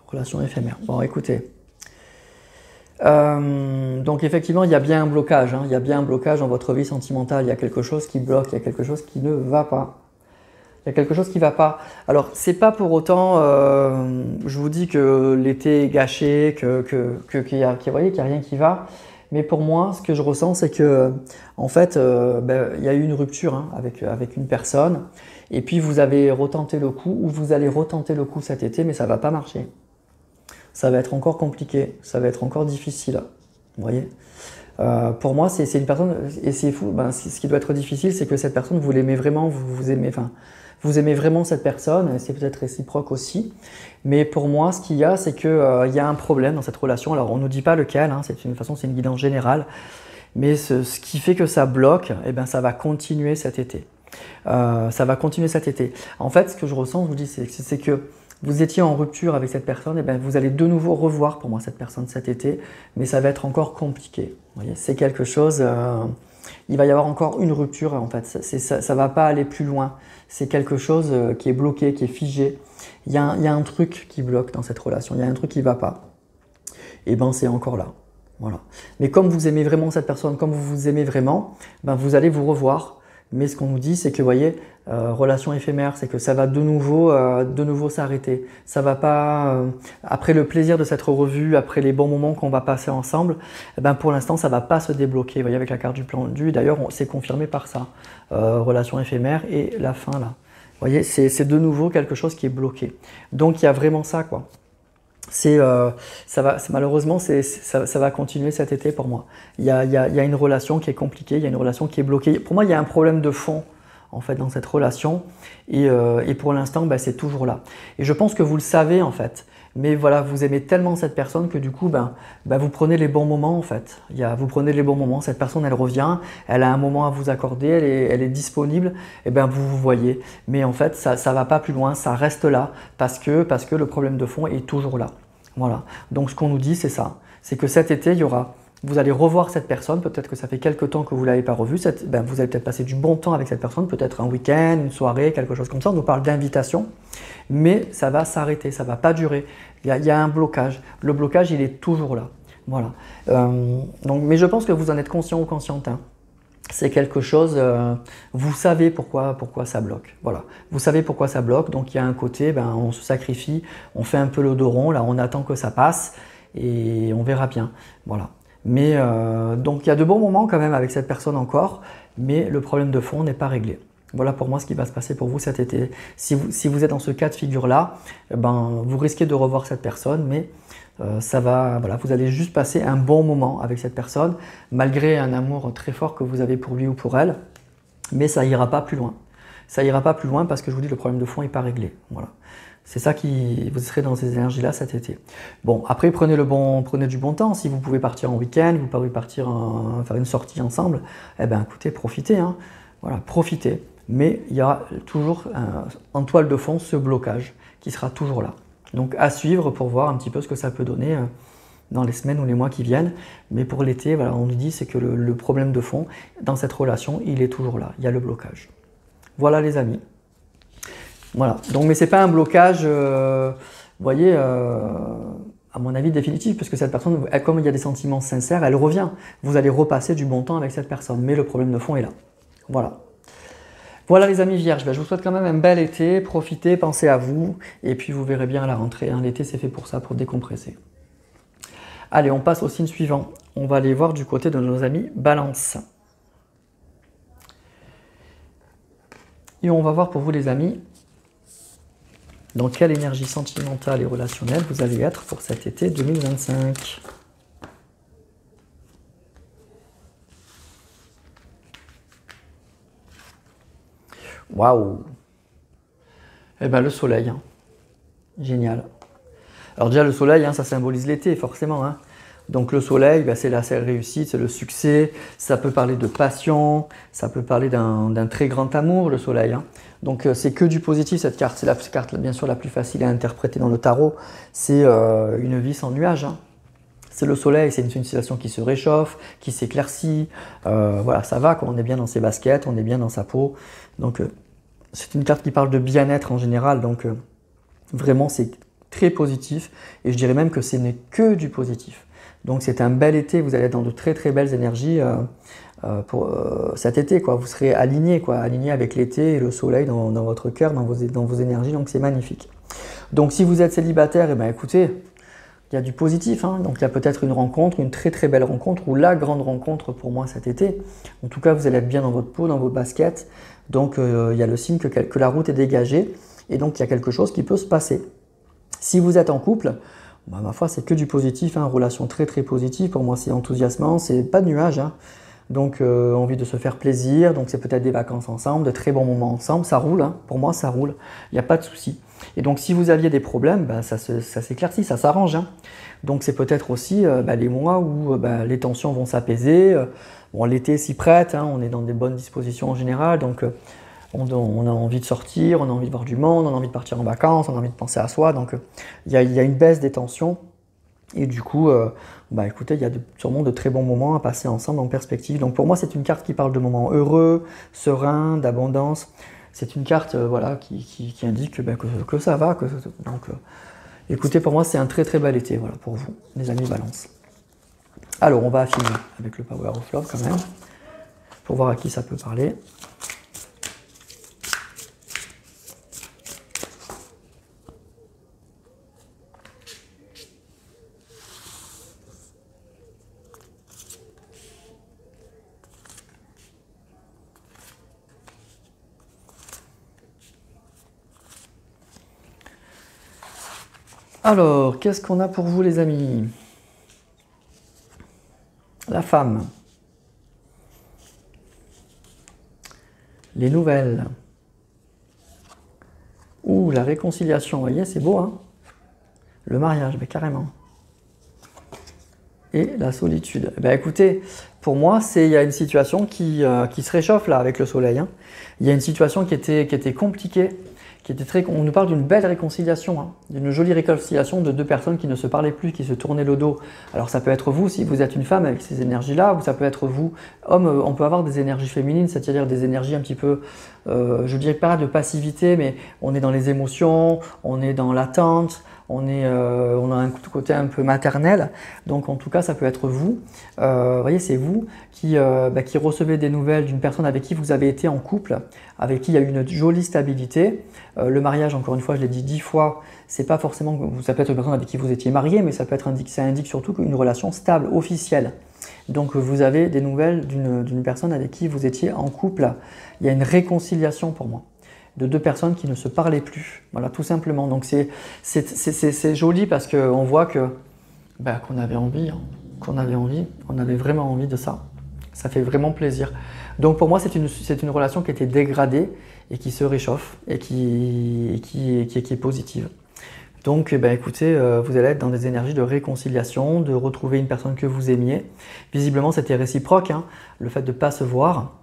Relation éphémère. Bon, écoutez. Donc effectivement, il y a bien un blocage. Hein, il y a bien un blocage dans votre vie sentimentale. Il y a quelque chose qui bloque, il y a quelque chose qui ne va pas. Il y a quelque chose qui ne va pas. Alors, c'est pas pour autant, je vous dis que l'été est gâché, qu'il n'y a rien qui va. Mais pour moi, ce que je ressens, c'est que, en fait, il y a eu une rupture hein, avec une personne. Et puis, vous avez retenté le coup, ou vous allez retenter le coup cet été, mais ça ne va pas marcher. Ça va être encore compliqué, ça va être encore difficile. Vous voyez ? Pour moi, c'est une personne, et c'est fou, ce qui doit être difficile, c'est que cette personne, vous l'aimez vraiment, vous aimez vraiment cette personne, c'est peut-être réciproque aussi. Mais pour moi, ce qu'il y a, c'est qu'il y a un problème dans cette relation. Alors, on ne nous dit pas lequel, hein, c'est une guidance générale. Mais ce qui fait que ça bloque, ça va continuer cet été. Ça va continuer cet été. En fait, ce que je ressens, je vous dis, c'est que vous étiez en rupture avec cette personne, et bien vous allez de nouveau revoir pour moi cette personne cet été, mais ça va être encore compliqué. Vous voyez, c'est quelque chose, il va y avoir encore une rupture en fait, ça va pas aller plus loin. C'est quelque chose qui est bloqué, qui est figé. Il y a un truc qui bloque dans cette relation, il y a un truc qui ne va pas. Et ben c'est encore là. Voilà. Mais comme vous aimez vraiment cette personne, comme vous vous aimez vraiment, ben vous allez vous revoir. Mais ce qu'on nous dit, c'est que, vous voyez, relation éphémère, c'est que ça va de nouveau s'arrêter. Ça va pas, après le plaisir de s'être revu, après les bons moments qu'on va passer ensemble, eh ben pour l'instant, ça va pas se débloquer. Vous voyez, avec la carte du plan du, d'ailleurs, c'est confirmé par ça. Relation éphémère et la fin, là. Vous voyez, c'est de nouveau quelque chose qui est bloqué. Donc, il y a vraiment ça, quoi. Malheureusement, ça va continuer cet été pour moi. Il y a une relation qui est compliquée, il y a une relation qui est bloquée. Pour moi, il y a un problème de fond en fait dans cette relation et pour l'instant, ben, c'est toujours là. Et je pense que vous le savez en fait. Mais voilà, vous aimez tellement cette personne que du coup, vous prenez les bons moments en fait. Vous prenez les bons moments, cette personne elle revient, elle a un moment à vous accorder, elle est disponible, et ben vous voyez. Mais en fait, ça ne va pas plus loin, ça reste là parce que le problème de fond est toujours là. Voilà. Donc ce qu'on nous dit, c'est ça. C'est que cet été, vous allez revoir cette personne, peut-être que ça fait quelques temps que vous ne l'avez pas revue, vous allez peut-être passer du bon temps avec cette personne, peut-être un week-end, une soirée, quelque chose comme ça. On nous parle d'invitation, mais ça va s'arrêter, ça ne va pas durer. Il y a un blocage. Le blocage, il est toujours là. Voilà. Mais je pense que vous en êtes conscient ou consciente. Hein. C'est quelque chose, vous savez pourquoi ça bloque. Voilà. Vous savez pourquoi ça bloque, donc il y a un côté, on se sacrifie, on fait un peu le dos rond, là on attend que ça passe et on verra bien. Voilà. Mais donc il y a de bons moments quand même avec cette personne encore, mais le problème de fond n'est pas réglé. Voilà pour moi ce qui va se passer pour vous cet été. Si vous êtes dans ce cas de figure-là, vous risquez de revoir cette personne, mais vous allez juste passer un bon moment avec cette personne, malgré un amour très fort que vous avez pour lui ou pour elle, mais ça ira pas plus loin. Ça ira pas plus loin parce que je vous dis, le problème de fond n'est pas réglé. Voilà. C'est ça vous serez dans ces énergies-là cet été. Bon, après, prenez du bon temps. Si vous pouvez partir en week-end, vous pouvez partir faire une sortie ensemble, écoutez, profitez. Hein. Voilà, profitez. Mais il y aura toujours en toile de fond ce blocage qui sera toujours là. Donc à suivre pour voir un petit peu ce que ça peut donner dans les semaines ou les mois qui viennent. Mais pour l'été, voilà, on nous dit c'est que le problème de fond dans cette relation, il est toujours là. Il y a le blocage. Voilà les amis. Voilà. Donc, mais ce n'est pas un blocage, vous voyez, à mon avis définitif, parce que cette personne, comme il y a des sentiments sincères, elle revient. Vous allez repasser du bon temps avec cette personne. Mais le problème de fond est là. Voilà. Voilà les amis vierges, je vous souhaite quand même un bel été, profitez, pensez à vous, et puis vous verrez bien à la rentrée, hein. L'été c'est fait pour ça, pour décompresser. Allez, on passe au signe suivant, on va aller voir du côté de nos amis Balance. Et on va voir pour vous les amis, dans quelle énergie sentimentale et relationnelle vous allez être pour cet été 2025. Waouh! Eh bien, le soleil. Hein. Génial. Alors déjà, le soleil, hein, ça symbolise l'été, forcément. Hein. Donc le soleil, c'est la réussite, c'est le succès. Ça peut parler de passion, ça peut parler d'un très grand amour, le soleil. Hein. Donc c'est que du positif, cette carte. C'est la carte, bien sûr, la plus facile à interpréter dans le tarot. C'est une vie sans nuages. Hein. C'est le soleil, c'est une situation qui se réchauffe, qui s'éclaircit. Voilà, ça va, on est bien dans ses baskets, on est bien dans sa peau. Donc, c'est une carte qui parle de bien-être en général. Donc, vraiment, c'est très positif. Et je dirais même que ce n'est que du positif. Donc, c'est un bel été. Vous allez être dans de très, très belles énergies pour cet été. Quoi. Vous serez aligné avec l'été et le soleil dans votre cœur, dans vos énergies. Donc, c'est magnifique. Donc, si vous êtes célibataire, écoutez, il y a du positif, hein. Donc il y a peut-être une rencontre, une très très belle rencontre, ou la grande rencontre pour moi cet été. En tout cas, vous allez être bien dans votre peau, dans vos baskets. Donc il y a le signe que la route est dégagée, et donc il y a quelque chose qui peut se passer. Si vous êtes en couple, ma foi, c'est que du positif, hein. Relation très très positive. Pour moi, c'est enthousiasmant, c'est pas de nuages. Hein. Donc envie de se faire plaisir, donc c'est peut-être des vacances ensemble, de très bons moments ensemble, ça roule, hein. Pour moi ça roule, il n'y a pas de souci. Et donc si vous aviez des problèmes, ça s'éclaircit, ça s'arrange. Hein. Donc c'est peut-être aussi les mois où les tensions vont s'apaiser. Bon, l'été s'y prête, hein, on est dans des bonnes dispositions en général, donc on a envie de sortir, on a envie de voir du monde, on a envie de partir en vacances, on a envie de penser à soi. Donc il y a une baisse des tensions. Et du coup, écoutez, il y a sûrement de très bons moments à passer ensemble en perspective. Donc pour moi, c'est une carte qui parle de moments heureux, sereins, d'abondance. C'est une carte voilà, qui indique que ça va. Écoutez, pour moi, c'est un très très bel été voilà, pour vous, les amis Balance. Alors, on va affiner avec le Power of Love quand même, pour voir à qui ça peut parler. Alors, qu'est-ce qu'on a pour vous les amis? La femme. Les nouvelles. Ouh, la réconciliation, vous voyez, c'est beau, hein? Le mariage, mais carrément. Et la solitude. Écoutez, pour moi, il y a une situation qui se réchauffe là avec le soleil. Hein. Il y a une situation qui était compliquée. On nous parle d'une belle réconciliation, hein, d'une jolie réconciliation de deux personnes qui ne se parlaient plus, qui se tournaient le dos. Alors ça peut être vous, si vous êtes une femme avec ces énergies-là, ou ça peut être vous, homme, on peut avoir des énergies féminines, c'est-à-dire des énergies un petit peu, je dirais pas de passivité, mais on est dans les émotions, on est dans l'attente, on a un côté un peu maternel, donc en tout cas ça peut être vous, voyez c'est vous qui recevez des nouvelles d'une personne avec qui vous avez été en couple, avec qui il y a eu une jolie stabilité. Le mariage, encore une fois, je l'ai dit 10 fois, c'est pas forcément, ça peut être une personne avec qui vous étiez marié, mais ça indique surtout une relation stable, officielle. Donc vous avez des nouvelles d'une personne avec qui vous étiez en couple. Il y a une réconciliation pour moi de deux personnes qui ne se parlaient plus. Voilà, tout simplement. Donc c'est joli parce qu'on voit qu'on avait envie, hein, on avait vraiment envie de ça. Ça fait vraiment plaisir. Donc pour moi, c'est une relation qui était dégradée et qui se réchauffe et qui est positive. Donc écoutez, vous allez être dans des énergies de réconciliation, de retrouver une personne que vous aimiez. Visiblement, c'était réciproque. Hein. Le fait de ne pas se voir,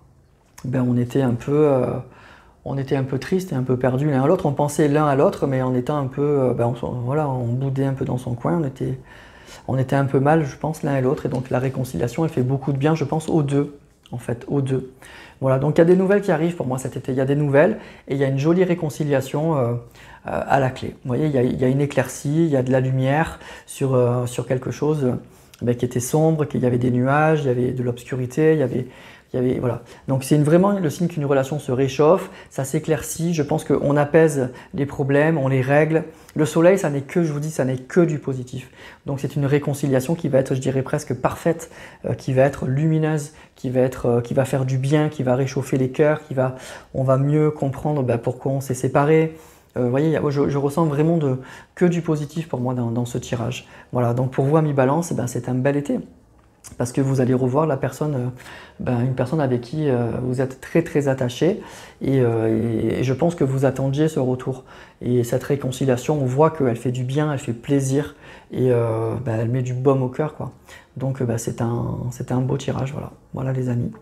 on était un peu triste et un peu perdu l'un à l'autre. On pensait l'un à l'autre, mais en étant un peu, on boudait un peu dans son coin. On était un peu mal, je pense, l'un et l'autre. Et donc la réconciliation, elle fait beaucoup de bien, je pense, aux deux. En fait, aux deux. Voilà, donc il y a des nouvelles qui arrivent pour moi cet été. Il y a des nouvelles et il y a une jolie réconciliation à la clé. Vous voyez, il y a une éclaircie, il y a de la lumière sur quelque chose qui était sombre, qu'il y avait des nuages, il y avait de l'obscurité, voilà. Donc c'est vraiment le signe qu'une relation se réchauffe, ça s'éclaircit, je pense qu'on apaise les problèmes, on les règle. Le soleil, ça n'est que, je vous dis, ça n'est que du positif. Donc c'est une réconciliation qui va être, je dirais, presque parfaite, qui va être lumineuse, qui va faire du bien, qui va réchauffer les cœurs, on va mieux comprendre pourquoi on s'est séparés. Vous voyez, je ressens vraiment que du positif pour moi dans ce tirage. Voilà, donc pour vous, amis Balance, c'est un bel été. Parce que vous allez revoir la personne, une personne avec qui vous êtes très très attaché et je pense que vous attendiez ce retour. Et cette réconciliation, on voit qu'elle fait du bien, elle fait plaisir et elle met du baume au cœur, quoi. Donc c'est un beau tirage, voilà les amis.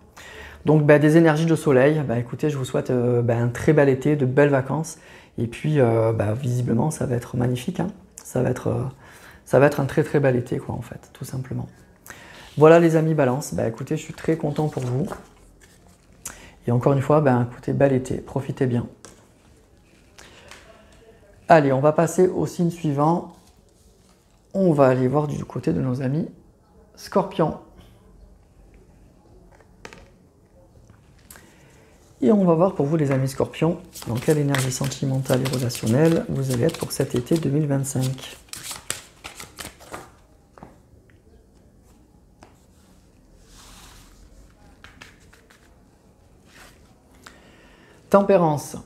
Donc des énergies de soleil, écoutez, je vous souhaite un très bel été, de belles vacances et puis visiblement ça va être magnifique, hein. Ça va être un très très bel été, quoi, en fait, tout simplement. Voilà les amis Balance, écoutez, je suis très content pour vous. Et encore une fois, écoutez, bel été, profitez bien. Allez, on va passer au signe suivant. On va aller voir du côté de nos amis Scorpions. Et on va voir pour vous les amis Scorpions, dans quelle énergie sentimentale et relationnelle vous allez être pour cet été 2025. Tempérance.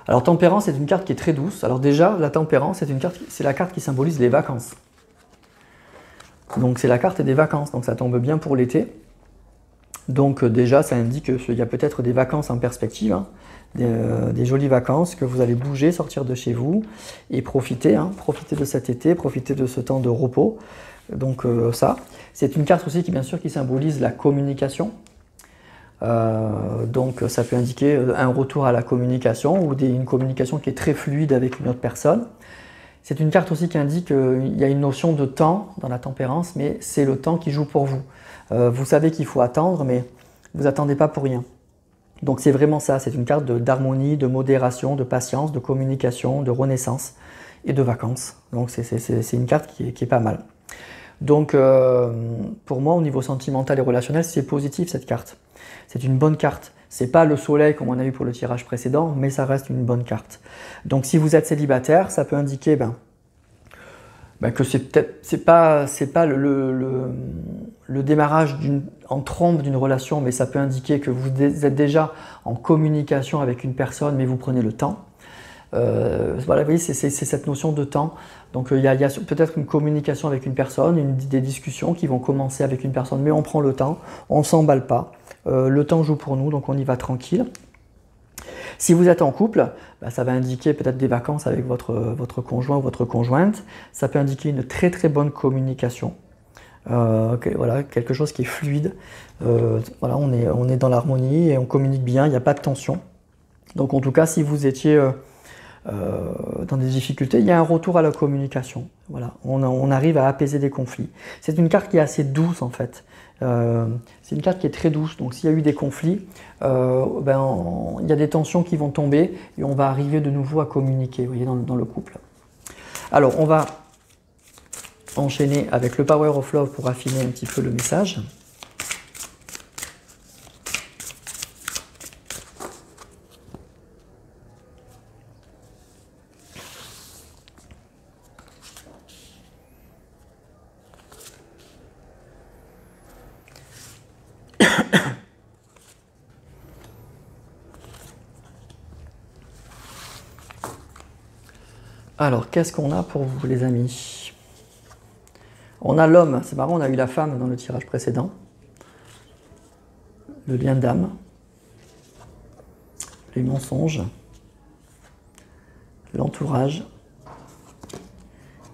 Alors Tempérance est une carte qui est très douce. Alors déjà, la Tempérance, c'est la carte qui symbolise les vacances. Donc c'est la carte des vacances, donc ça tombe bien pour l'été. Donc déjà, ça indique qu'il y a peut-être des vacances en perspective, hein, des jolies vacances, que vous allez bouger, sortir de chez vous et profiter, hein, profiter de cet été, profiter de ce temps de repos. Donc ça, c'est une carte aussi qui bien sûr qui symbolise la communication. Donc ça peut indiquer un retour à la communication ou une communication qui est très fluide avec une autre personne. C'est une carte aussi qui indique qu'il y a une notion de temps dans la tempérance, mais c'est le temps qui joue pour vous. Vous savez qu'il faut attendre, mais vous n'attendez pas pour rien. Donc c'est vraiment ça, c'est une carte d'harmonie, de modération, de patience, de communication, de renaissance et de vacances. Donc c'est une carte qui est pas mal. Donc pour moi, au niveau sentimental et relationnel, c'est positif cette carte. C'est une bonne carte. C'est pas le soleil comme on a vu pour le tirage précédent, mais ça reste une bonne carte. Donc si vous êtes célibataire, ça peut indiquer que c'est pas le démarrage en trombe d'une relation, mais ça peut indiquer que vous êtes déjà en communication avec une personne, mais vous prenez le temps. Voilà, vous voyez, c'est cette notion de temps. Donc il y a peut-être une communication avec une personne, des discussions qui vont commencer avec une personne, mais on prend le temps, on ne s'emballe pas. Le temps joue pour nous, donc on y va tranquille. Si vous êtes en couple, ça va indiquer peut-être des vacances avec votre conjoint ou votre conjointe. Ça peut indiquer une très très bonne communication. Voilà, quelque chose qui est fluide. Voilà, on est dans l'harmonie et on communique bien, il n'y a pas de tension. Donc en tout cas, si vous étiez dans des difficultés, il y a un retour à la communication. Voilà, on arrive à apaiser des conflits. C'est une carte qui est assez douce en fait. C'est une carte qui est très douce, donc s'il y a eu des conflits, il y a des tensions qui vont tomber et on va arriver de nouveau à communiquer, vous voyez, dans le couple. Alors, on va enchaîner avec le Power of Love pour affiner un petit peu le message. Alors, qu'est-ce qu'on a pour vous, les amis? On a l'homme, c'est marrant, on a eu la femme dans le tirage précédent. Le lien d'âme. Les mensonges. L'entourage.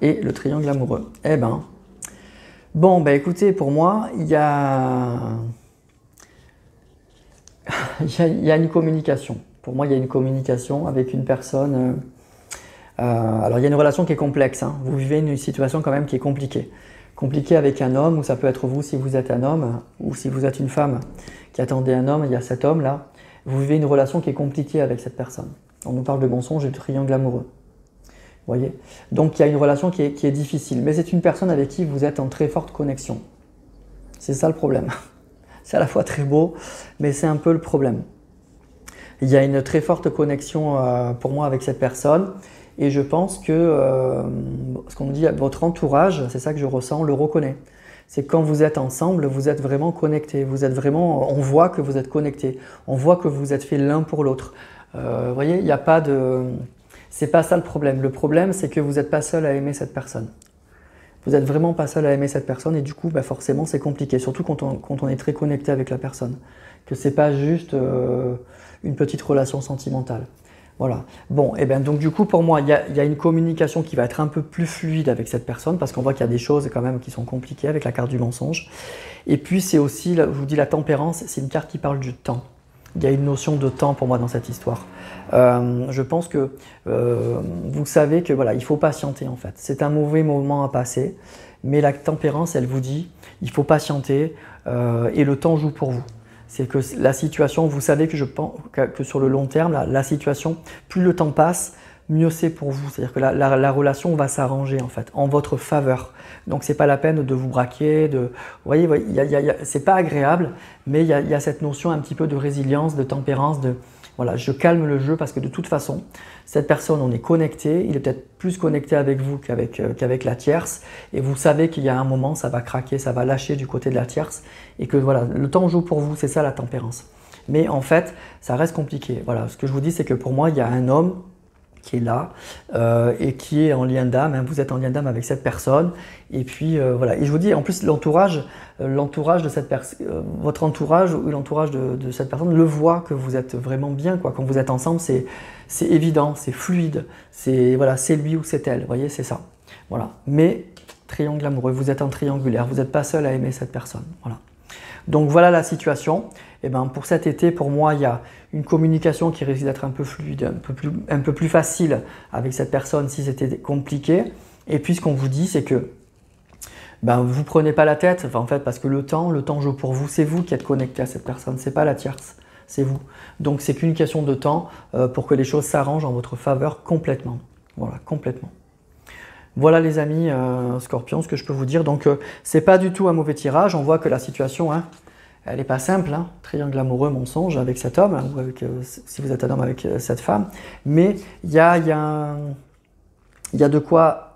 Et le triangle amoureux. Eh ben, bon, écoutez, pour moi, il y a une communication. Pour moi, il y a une communication avec une personne. Alors, il y a une relation qui est complexe. Hein. Vous vivez une situation quand même qui est compliquée. Compliquée avec un homme, ou ça peut être vous si vous êtes un homme, ou si vous êtes une femme qui attendait un homme, il y a cet homme-là. Vous vivez une relation qui est compliquée avec cette personne. On nous parle de mensonge et de triangle amoureux. Vous voyez? Donc, il y a une relation qui est difficile. Mais c'est une personne avec qui vous êtes en très forte connexion. C'est ça le problème. C'est à la fois très beau, mais c'est un peu le problème. Il y a une très forte connexion pour moi avec cette personne. Et je pense que, ce qu'on me dit, votre entourage, c'est ça que je ressens, le reconnaît. C'est quand vous êtes ensemble, vous êtes vraiment connectés. Vous êtes vraiment, on voit que vous êtes connectés. On voit que vous êtes faits l'un pour l'autre. Vous voyez, il n'y a pas de... C'est pas ça le problème. Le problème, c'est que vous n'êtes pas seul à aimer cette personne. Vous n'êtes vraiment pas seul à aimer cette personne et du coup, forcément, c'est compliqué. Surtout quand on est très connecté avec la personne. Que c'est pas juste une petite relation sentimentale. Voilà. Bon, et bien donc du coup pour moi il y a une communication qui va être un peu plus fluide avec cette personne parce qu'on voit qu'il y a des choses quand même qui sont compliquées avec la carte du mensonge. Et puis c'est aussi, je vous dis, la tempérance, c'est une carte qui parle du temps. Il y a une notion de temps pour moi dans cette histoire. Je pense que vous savez que voilà, il faut patienter en fait. C'est un mauvais moment à passer, mais la tempérance, elle vous dit, il faut patienter et le temps joue pour vous. C'est que la situation, vous savez que je pense que sur le long terme, la situation, plus le temps passe, mieux c'est pour vous. C'est-à-dire que la relation va s'arranger en fait, en votre faveur. Donc c'est pas la peine de vous braquer, vous voyez, c'est pas agréable, mais il y a cette notion un petit peu de résilience, de tempérance, voilà, je calme le jeu parce que de toute façon, cette personne, on est connecté, il est peut-être plus connecté avec vous qu'avec la tierce et vous savez qu'il y a un moment, ça va craquer, ça va lâcher du côté de la tierce et que voilà, le temps joue pour vous, c'est ça la tempérance. Mais en fait, ça reste compliqué. Voilà, ce que je vous dis, c'est que pour moi, il y a un homme qui est là et qui est en lien d'âme, hein, vous êtes en lien d'âme avec cette personne et puis voilà, et je vous dis en plus l'entourage de cette personne, votre entourage ou l'entourage de cette personne le voit que vous êtes vraiment bien quoi. Quand vous êtes ensemble c'est évident, c'est fluide, c'est voilà, c'est lui ou c'est elle, vous voyez, c'est ça, voilà. Mais triangle amoureux, vous êtes en triangulaire, vous n'êtes pas seul à aimer cette personne, voilà. Donc voilà la situation. Et ben, pour cet été, pour moi, il y a une communication qui risque d'être un peu fluide, un peu plus facile avec cette personne si c'était compliqué. Et puis ce qu'on vous dit, c'est que ben, vous ne prenez pas la tête, enfin, en fait, parce que le temps joue pour vous. C'est vous qui êtes connecté à cette personne, c'est pas la tierce, c'est vous. Donc c'est qu'une question de temps pour que les choses s'arrangent en votre faveur complètement. Voilà, complètement. Voilà les amis Scorpions, ce que je peux vous dire. Donc c'est pas du tout un mauvais tirage. On voit que la situation, hein, elle n'est pas simple. Hein. Triangle amoureux, mensonge avec cet homme, hein, ou avec, si vous êtes un homme avec cette femme. Mais il y a de quoi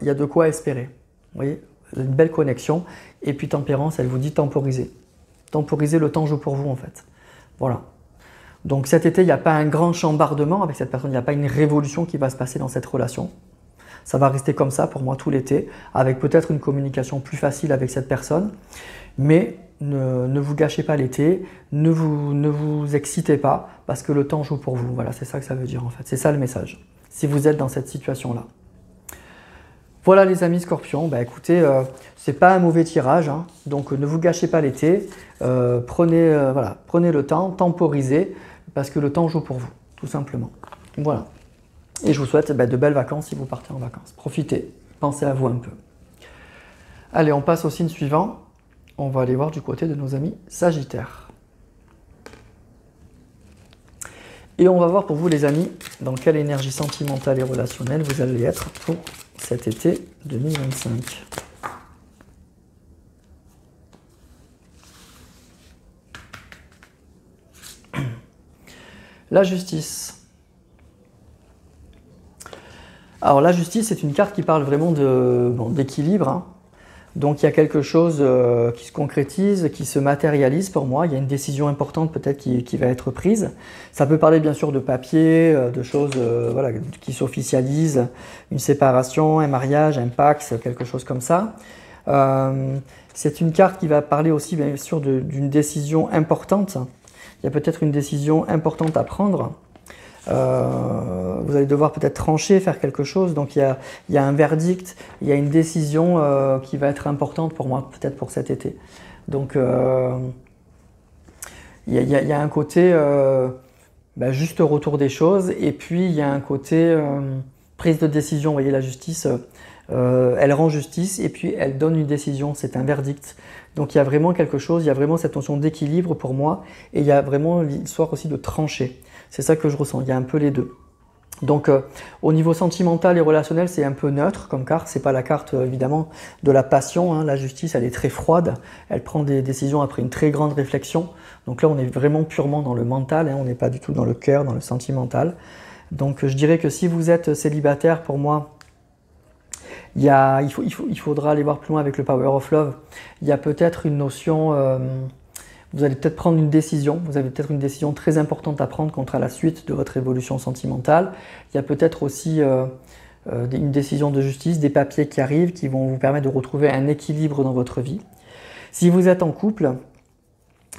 espérer. Vous voyez, une belle connexion. Et puis tempérance, elle vous dit temporiser. Temporiser, le temps joue pour vous en fait. Voilà. Donc cet été, il n'y a pas un grand chambardement avec cette personne. Il n'y a pas une révolution qui va se passer dans cette relation. Ça va rester comme ça pour moi tout l'été, avec peut-être une communication plus facile avec cette personne. Mais ne vous gâchez pas l'été, ne vous excitez pas, parce que le temps joue pour vous. Voilà, c'est ça que ça veut dire en fait. C'est ça le message, si vous êtes dans cette situation-là. Voilà les amis Scorpions, bah, écoutez, c'est pas un mauvais tirage, hein, donc ne vous gâchez pas l'été, prenez le temps, temporisez, parce que le temps joue pour vous, tout simplement. Voilà. Et je vous souhaite de belles vacances si vous partez en vacances. Profitez, pensez à vous un peu. Allez, on passe au signe suivant. On va aller voir du côté de nos amis Sagittaires. Et on va voir pour vous les amis, dans quelle énergie sentimentale et relationnelle vous allez être pour cet été 2025. La justice. Alors la justice, c'est une carte qui parle vraiment d'équilibre. Hein. Donc il y a quelque chose qui se concrétise, qui se matérialise pour moi. Il y a une décision importante peut-être qui va être prise. Ça peut parler bien sûr de papier, de choses voilà, qui s'officialisent, une séparation, un mariage, un pax, quelque chose comme ça. C'est une carte qui va parler aussi bien sûr d'une décision importante. Il y a peut-être une décision importante à prendre. Vous allez devoir peut-être trancher, faire quelque chose, donc il y a un verdict, il y a une décision qui va être importante pour moi, peut-être pour cet été. Donc il y a un côté juste retour des choses, et puis il y a un côté prise de décision. Vous voyez, la justice, elle rend justice, et puis elle donne une décision, c'est un verdict. Donc il y a vraiment quelque chose, il y a vraiment cette notion d'équilibre pour moi, et il y a vraiment l'histoire aussi de trancher. C'est ça que je ressens, il y a un peu les deux. Donc au niveau sentimental et relationnel, c'est un peu neutre comme carte, c'est pas la carte évidemment de la passion, hein. La justice elle est très froide, elle prend des décisions après une très grande réflexion, donc là on est vraiment purement dans le mental, hein. On n'est pas du tout dans le cœur, dans le sentimental. Donc je dirais que si vous êtes célibataire, pour moi, il faudra aller voir plus loin avec le Power of Love. Il y a peut-être une notion... vous allez peut-être prendre une décision, vous avez peut-être une décision très importante à prendre quant à la suite de votre évolution sentimentale. Il y a peut-être aussi une décision de justice, des papiers qui arrivent, qui vont vous permettre de retrouver un équilibre dans votre vie. Si vous êtes en couple,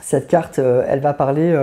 cette carte, elle va parler,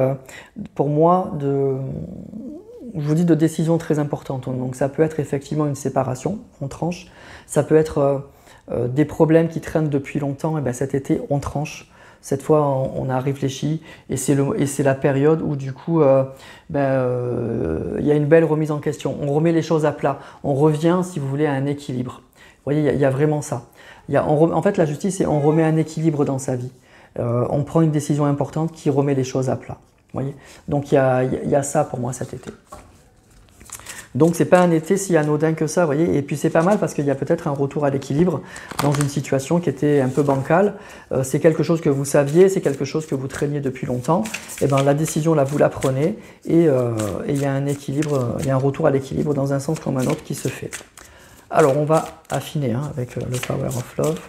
pour moi, je vous dis de décisions très importantes. Donc ça peut être effectivement une séparation, on tranche. Ça peut être des problèmes qui traînent depuis longtemps, et bien cet été, on tranche. Cette fois, on a réfléchi, et c'est la période où du coup, il y a une belle remise en question. On remet les choses à plat. On revient, si vous voulez, à un équilibre. Vous voyez, il y a vraiment ça. En fait, la justice, c'est on remet un équilibre dans sa vie. On prend une décision importante qui remet les choses à plat. Vous voyez, donc il y a ça pour moi cet été. Donc c'est pas un été si anodin que ça, vous voyez. Et puis c'est pas mal parce qu'il y a peut-être un retour à l'équilibre dans une situation qui était un peu bancale. C'est quelque chose que vous saviez, c'est quelque chose que vous traîniez depuis longtemps. Et ben la décision là, vous la prenez, et il y a un équilibre, il y a un retour à l'équilibre dans un sens comme un autre qui se fait. Alors on va affiner avec le Power of Love.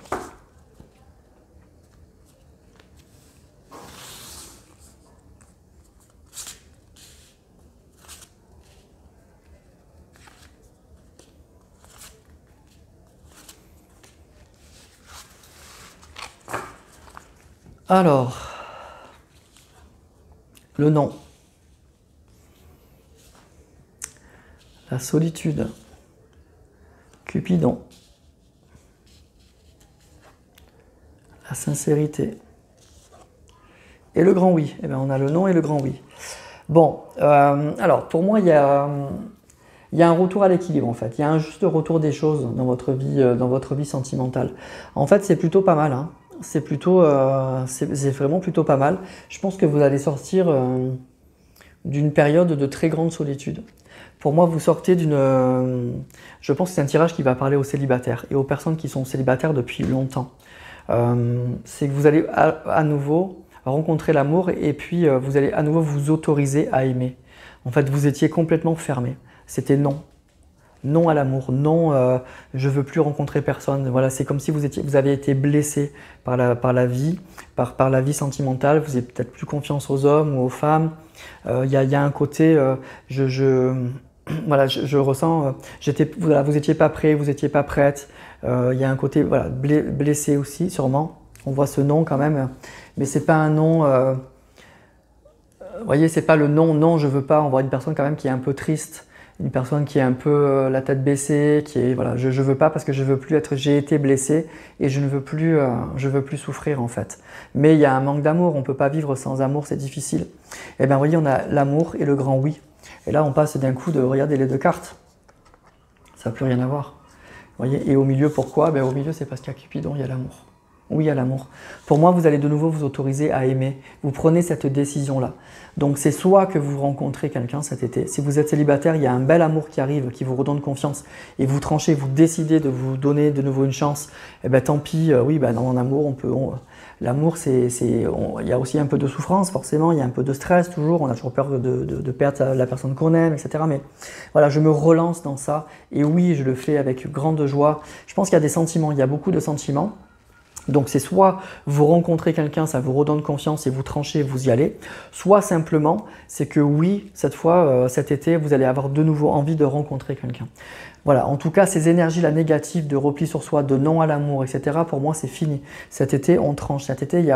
Alors, le nom, la solitude, Cupidon, la sincérité Et le grand oui. Eh bien, on a le non et le grand oui. Bon, alors pour moi, il y a un retour à l'équilibre en fait. Il y a un juste retour des choses dans votre vie sentimentale. En fait, c'est plutôt pas mal, hein. C'est vraiment plutôt pas mal. Je pense que vous allez sortir d'une période de très grande solitude. Pour moi, vous sortez je pense que c'est un tirage qui va parler aux célibataires et aux personnes qui sont célibataires depuis longtemps. C'est que vous allez à nouveau rencontrer l'amour et puis vous allez à nouveau vous autoriser à aimer. En fait, vous étiez complètement fermé. C'était non. Non à l'amour, non, je veux plus rencontrer personne. Voilà, c'est comme si vous avez été blessé par la vie, par la vie sentimentale. Vous n'avez peut-être plus confiance aux hommes ou aux femmes. Il y a un côté, voilà, je ressens, voilà, vous n'étiez pas prêt, vous n'étiez pas prête. Il y a un côté, voilà, blessé aussi, sûrement. On voit ce non quand même, mais c'est pas un non. Vous voyez, c'est pas le non, non, je veux pas. On voit une personne quand même qui est un peu triste. Une personne qui est un peu la tête baissée, qui est voilà, je veux pas parce que je veux plus être, j'ai été blessé et je veux plus souffrir en fait. Mais il y a un manque d'amour, on peut pas vivre sans amour, c'est difficile. Et bien, vous voyez, on a l'amour et le grand oui. Et là, on passe d'un coup de regarder les deux cartes. Ça n'a plus rien à voir. Vous voyez, et au milieu, pourquoi? Ben, au milieu, c'est parce qu'il y a Cupidon, il y a l'amour. Oui, à l'amour. Pour moi, vous allez de nouveau vous autoriser à aimer. Vous prenez cette décision-là. Donc, c'est soit que vous rencontrez quelqu'un cet été. Si vous êtes célibataire, il y a un bel amour qui arrive, qui vous redonne confiance. Et vous tranchez, vous décidez de vous donner de nouveau une chance. Eh bien, tant pis. Oui, ben, dans l'amour, l'amour, il y a aussi un peu de souffrance, forcément. Il y a un peu de stress, toujours. On a toujours peur de perdre la personne qu'on aime, etc. Mais voilà, je me relance dans ça. Et oui, je le fais avec grande joie. Je pense qu'il y a des sentiments. Il y a beaucoup de sentiments. Donc c'est soit vous rencontrez quelqu'un, ça vous redonne confiance et vous tranchez, vous y allez, soit simplement c'est que oui, cette fois, cet été, vous allez avoir de nouveau envie de rencontrer quelqu'un. Voilà, en tout cas, ces énergies-là négatives de repli sur soi, de non à l'amour, etc., pour moi, c'est fini. Cet été, on tranche. Cet été,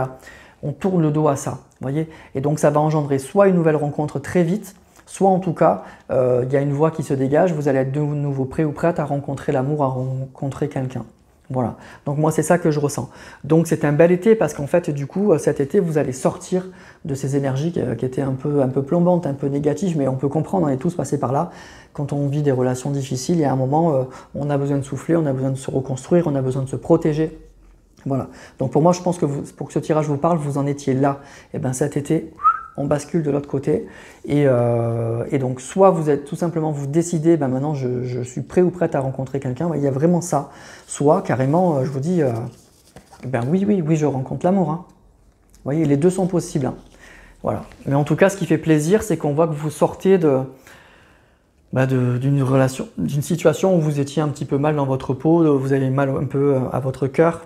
on tourne le dos à ça, voyez. Et donc ça va engendrer soit une nouvelle rencontre très vite, soit en tout cas, il y a une voie qui se dégage, vous allez être de nouveau prêt ou prête à rencontrer l'amour, à rencontrer quelqu'un. Voilà, donc moi c'est ça que je ressens. Donc c'est un bel été parce qu'en fait du coup cet été vous allez sortir de ces énergies qui étaient un peu plombantes, un peu négatives, mais on peut comprendre, on est tous passés par là. Quand on vit des relations difficiles, il y a un moment on a besoin de souffler, on a besoin de se reconstruire, on a besoin de se protéger. Voilà, donc pour moi je pense que pour que ce tirage vous parle, vous en étiez là. Et bien cet été, on bascule de l'autre côté et donc soit vous êtes tout simplement, vous décidez, ben maintenant je suis prêt ou prête à rencontrer quelqu'un, il y a vraiment ça, soit carrément je vous dis, ben oui, je rencontre l'amour. Hein. Vous voyez, les deux sont possibles. Hein. Voilà. Mais en tout cas, ce qui fait plaisir, c'est qu'on voit que vous sortez d'une relation, d'une situation où vous étiez un petit peu mal dans votre peau, vous avez mal un peu à votre cœur.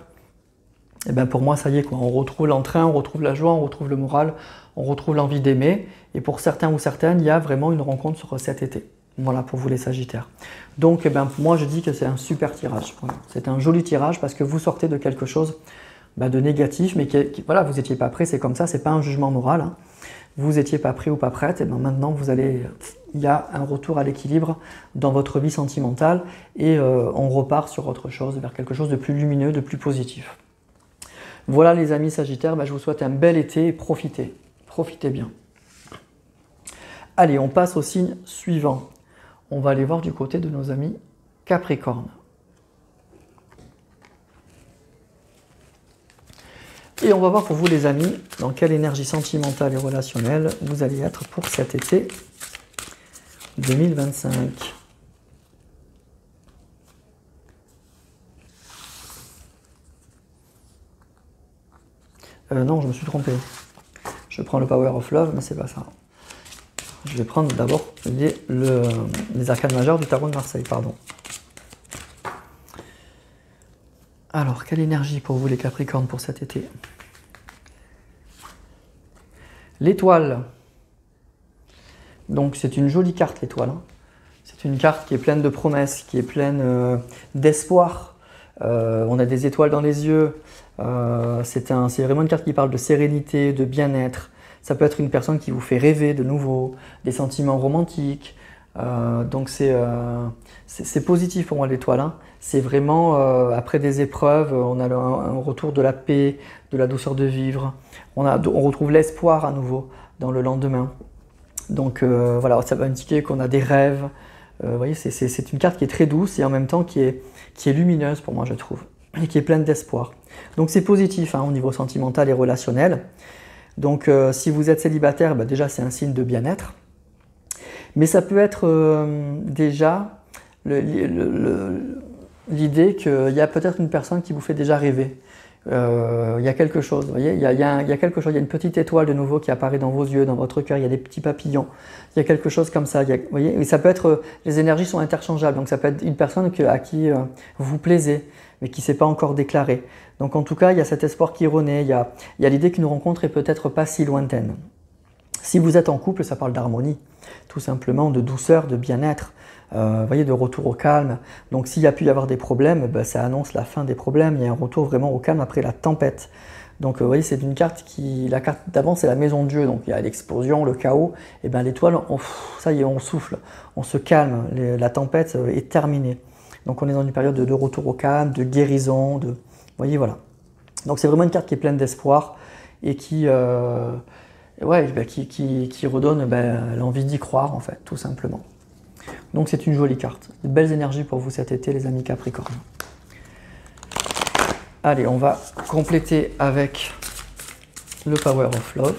Et ben pour moi, ça y est, quoi. On retrouve l'entrain, on retrouve la joie, on retrouve le moral, on retrouve l'envie d'aimer. Et pour certains ou certaines, il y a vraiment une rencontre sur cet été. Voilà pour vous les Sagittaires. Donc eh ben, moi, je dis que c'est un super tirage. Voilà. C'est un joli tirage parce que vous sortez de quelque chose de négatif, mais voilà, vous n'étiez pas prêt, c'est comme ça, c'est pas un jugement moral. Hein. Vous n'étiez pas prêt ou pas prête, et ben maintenant, il y a un retour à l'équilibre dans votre vie sentimentale et on repart sur autre chose, vers quelque chose de plus lumineux, de plus positif. Voilà les amis Sagittaires, je vous souhaite un bel été et profitez bien. Allez, on passe au signe suivant. On va aller voir du côté de nos amis Capricorne. Et on va voir pour vous les amis, dans quelle énergie sentimentale et relationnelle vous allez être pour cet été 2025. Non, je me suis trompé. Je prends le Power of Love, mais c'est pas ça. Je vais prendre d'abord les arcanes majeures du tarot de Marseille, pardon. Alors, quelle énergie pour vous les Capricornes pour cet été? L'étoile. Donc c'est une jolie carte l'étoile. Hein. C'est une carte qui est pleine de promesses, qui est pleine d'espoir. On a des étoiles dans les yeux. C'est vraiment une carte qui parle de sérénité, de bien-être. Ça peut être une personne qui vous fait rêver de nouveau, des sentiments romantiques, Donc c'est positif pour moi l'étoile, hein. C'est vraiment, après des épreuves, on a un retour de la paix, de la douceur de vivre. On retrouve l'espoir à nouveau dans le lendemain. Donc voilà, ça va indiquer qu'on a des rêves. Vous voyez, c'est une carte qui est très douce et en même temps qui est lumineuse pour moi, je trouve, et qui est pleine d'espoir. Donc c'est positif, hein, au niveau sentimental et relationnel. Donc si vous êtes célibataire, bah, déjà c'est un signe de bien-être. Mais ça peut être déjà l'idée qu'il y a peut-être une personne qui vous fait déjà rêver. Il y a quelque chose, vous voyez, il y a quelque chose, il y a une petite étoile de nouveau qui apparaît dans vos yeux, dans votre cœur, il y a des petits papillons, il y a quelque chose comme ça, vous voyez, et ça peut être, les énergies sont interchangeables, donc ça peut être une personne à qui vous plaisez, mais qui ne s'est pas encore déclarée. Donc en tout cas, il y a cet espoir qui renaît, il y a l'idée qu'une rencontre est peut-être pas si lointaine. Si vous êtes en couple, ça parle d'harmonie, tout simplement, de douceur, de bien-être, voyez, de retour au calme. Donc s'il y a pu y avoir des problèmes, ben, ça annonce la fin des problèmes, il y a un retour vraiment au calme après la tempête. Donc vous voyez, c'est une carte la carte d'avant, c'est la maison de Dieu, donc il y a l'explosion, le chaos, et bien l'étoile, ça y est, on souffle, on se calme, la tempête est terminée. Donc on est dans une période de retour au calme, de guérison, vous voyez, voilà. Donc c'est vraiment une carte qui est pleine d'espoir et qui redonne l'envie d'y croire, en fait, tout simplement. Donc c'est une jolie carte. De belles énergies pour vous cet été, les amis Capricorne. Allez, on va compléter avec le Power of Love.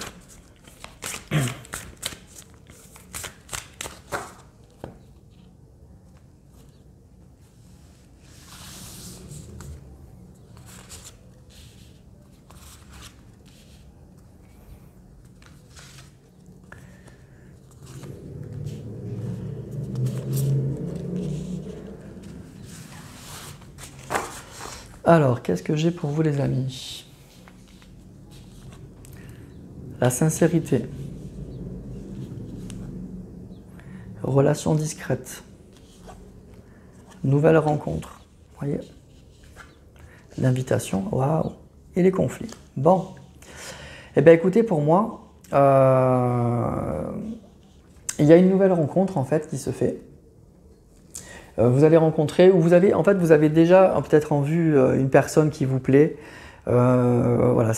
Alors, qu'est-ce que j'ai pour vous les amis? La sincérité. Relation discrète. Nouvelle rencontre. Vous voyez? L'invitation. Waouh! Et les conflits. Bon. Eh bien écoutez, pour moi, il y a une nouvelle rencontre en fait qui se fait. Vous allez rencontrer, ou vous avez déjà peut-être en vue une personne qui vous plaît, voilà,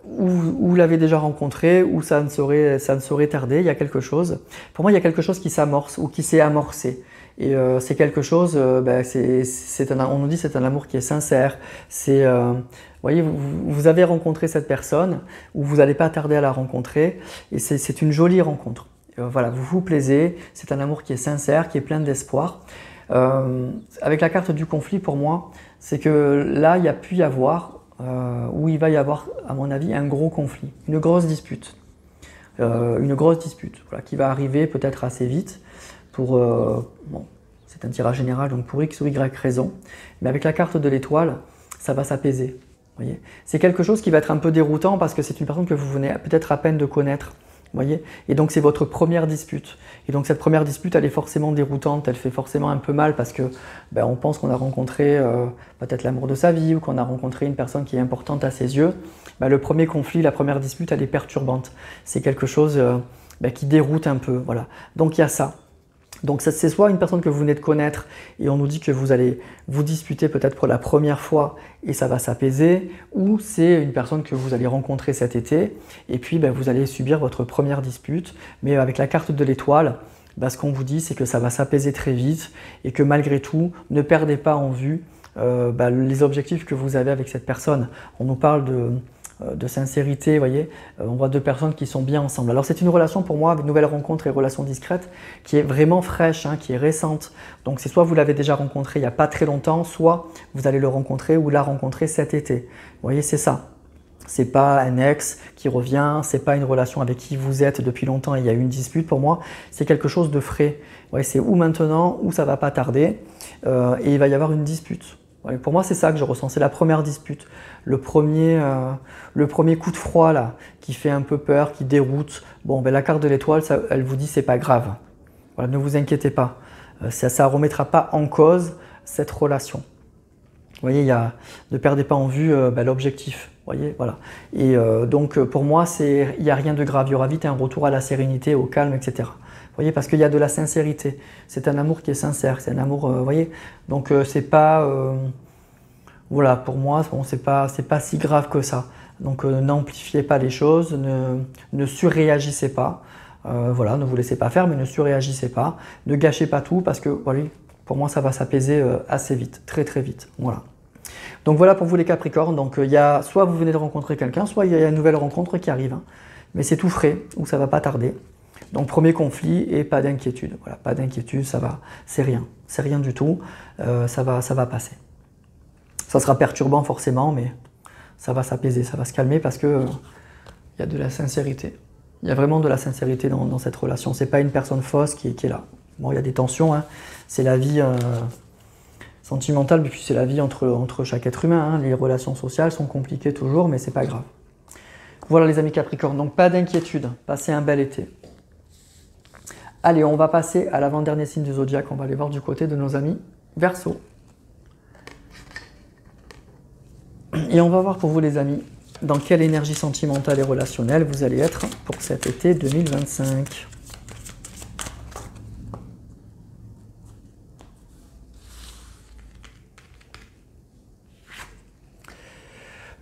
ou vous l'avez déjà rencontré, ou ça ne saurait tarder, il y a quelque chose. Pour moi, il y a quelque chose qui s'amorce, ou qui s'est amorcé. Et c'est quelque chose, on nous dit c'est un amour qui est sincère. Vous voyez, vous avez rencontré cette personne, ou vous n'allez pas tarder à la rencontrer, et c'est une jolie rencontre. Voilà, vous vous plaisez, c'est un amour qui est sincère, qui est plein d'espoir. Avec la carte du conflit, pour moi, c'est que là, il y a pu y avoir, ou il va y avoir, à mon avis, un gros conflit, une grosse dispute. Voilà, qui va arriver peut-être assez vite. C'est un tirage général, donc pour X ou Y raison. Mais avec la carte de l'étoile, ça va s'apaiser. C'est quelque chose qui va être un peu déroutant parce que c'est une personne que vous venez peut-être à peine de connaître. Voyez, et donc c'est votre première dispute. Et donc cette première dispute, elle est forcément déroutante, elle fait forcément un peu mal parce que on pense qu'on a rencontré peut-être l'amour de sa vie ou qu'on a rencontré une personne qui est importante à ses yeux. Le premier conflit, la première dispute, elle est perturbante. C'est quelque chose qui déroute un peu. Voilà. Donc il y a ça. Donc c'est soit une personne que vous venez de connaître et on nous dit que vous allez vous disputer peut-être pour la première fois et ça va s'apaiser, ou c'est une personne que vous allez rencontrer cet été et puis vous allez subir votre première dispute, mais avec la carte de l'étoile, ce qu'on vous dit c'est que ça va s'apaiser très vite et que malgré tout, ne perdez pas en vue les objectifs que vous avez avec cette personne. On nous parle de sincérité, voyez, on voit deux personnes qui sont bien ensemble. Alors c'est une relation pour moi, avec nouvelle rencontre et relation discrète, qui est vraiment fraîche, qui est récente. Donc c'est soit vous l'avez déjà rencontré il n'y a pas très longtemps, soit vous allez le rencontrer ou la rencontrer cet été. Vous voyez, c'est ça. C'est pas un ex qui revient, c'est pas une relation avec qui vous êtes depuis longtemps et il y a eu une dispute. Pour moi, c'est quelque chose de frais. Vous voyez, c'est ou maintenant ou ça va pas tarder et il va y avoir une dispute. Pour moi, c'est ça que je ressens, c'est la première dispute, le premier coup de froid là, qui fait un peu peur, qui déroute. Bon, la carte de l'étoile, elle vous dit c'est pas grave. Voilà, ne vous inquiétez pas, ça ne remettra pas en cause cette relation. Vous voyez, ne perdez pas en vue l'objectif. Voyez, voilà. Et donc pour moi, il n'y a rien de grave, il y aura vite un retour à la sérénité, au calme, etc. voyez, parce qu'il y a de la sincérité. C'est un amour qui est sincère, c'est un amour, vous voyez. Donc c'est pas, voilà, pour moi, bon, c'est pas si grave que ça. Donc n'amplifiez pas les choses, ne surréagissez pas. Voilà, ne vous laissez pas faire, mais ne surréagissez pas. Ne gâchez pas tout parce que, voilà, pour moi, ça va s'apaiser assez vite, très très vite. Voilà. Donc voilà pour vous les Capricornes. Donc il y a, soit vous venez de rencontrer quelqu'un, soit il y a une nouvelle rencontre qui arrive. Hein. Mais c'est tout frais, ou ça va pas tarder. Donc premier conflit et pas d'inquiétude. Voilà, pas d'inquiétude, ça va, c'est rien du tout. Ça va passer. Ça sera perturbant forcément, mais ça va s'apaiser, ça va se calmer parce que il y a de la sincérité. Il y a vraiment de la sincérité dans cette relation. C'est pas une personne fausse qui est là. Bon, il y a des tensions, hein. C'est la vie sentimentale, puis c'est la vie entre chaque être humain. Hein. Les relations sociales sont compliquées toujours, mais c'est pas grave. Voilà les amis Capricorne, donc pas d'inquiétude, passez un bel été. Allez, on va passer à l'avant-dernier signe du zodiaque, on va aller voir du côté de nos amis Verseau. Et on va voir pour vous les amis, dans quelle énergie sentimentale et relationnelle vous allez être pour cet été 2025.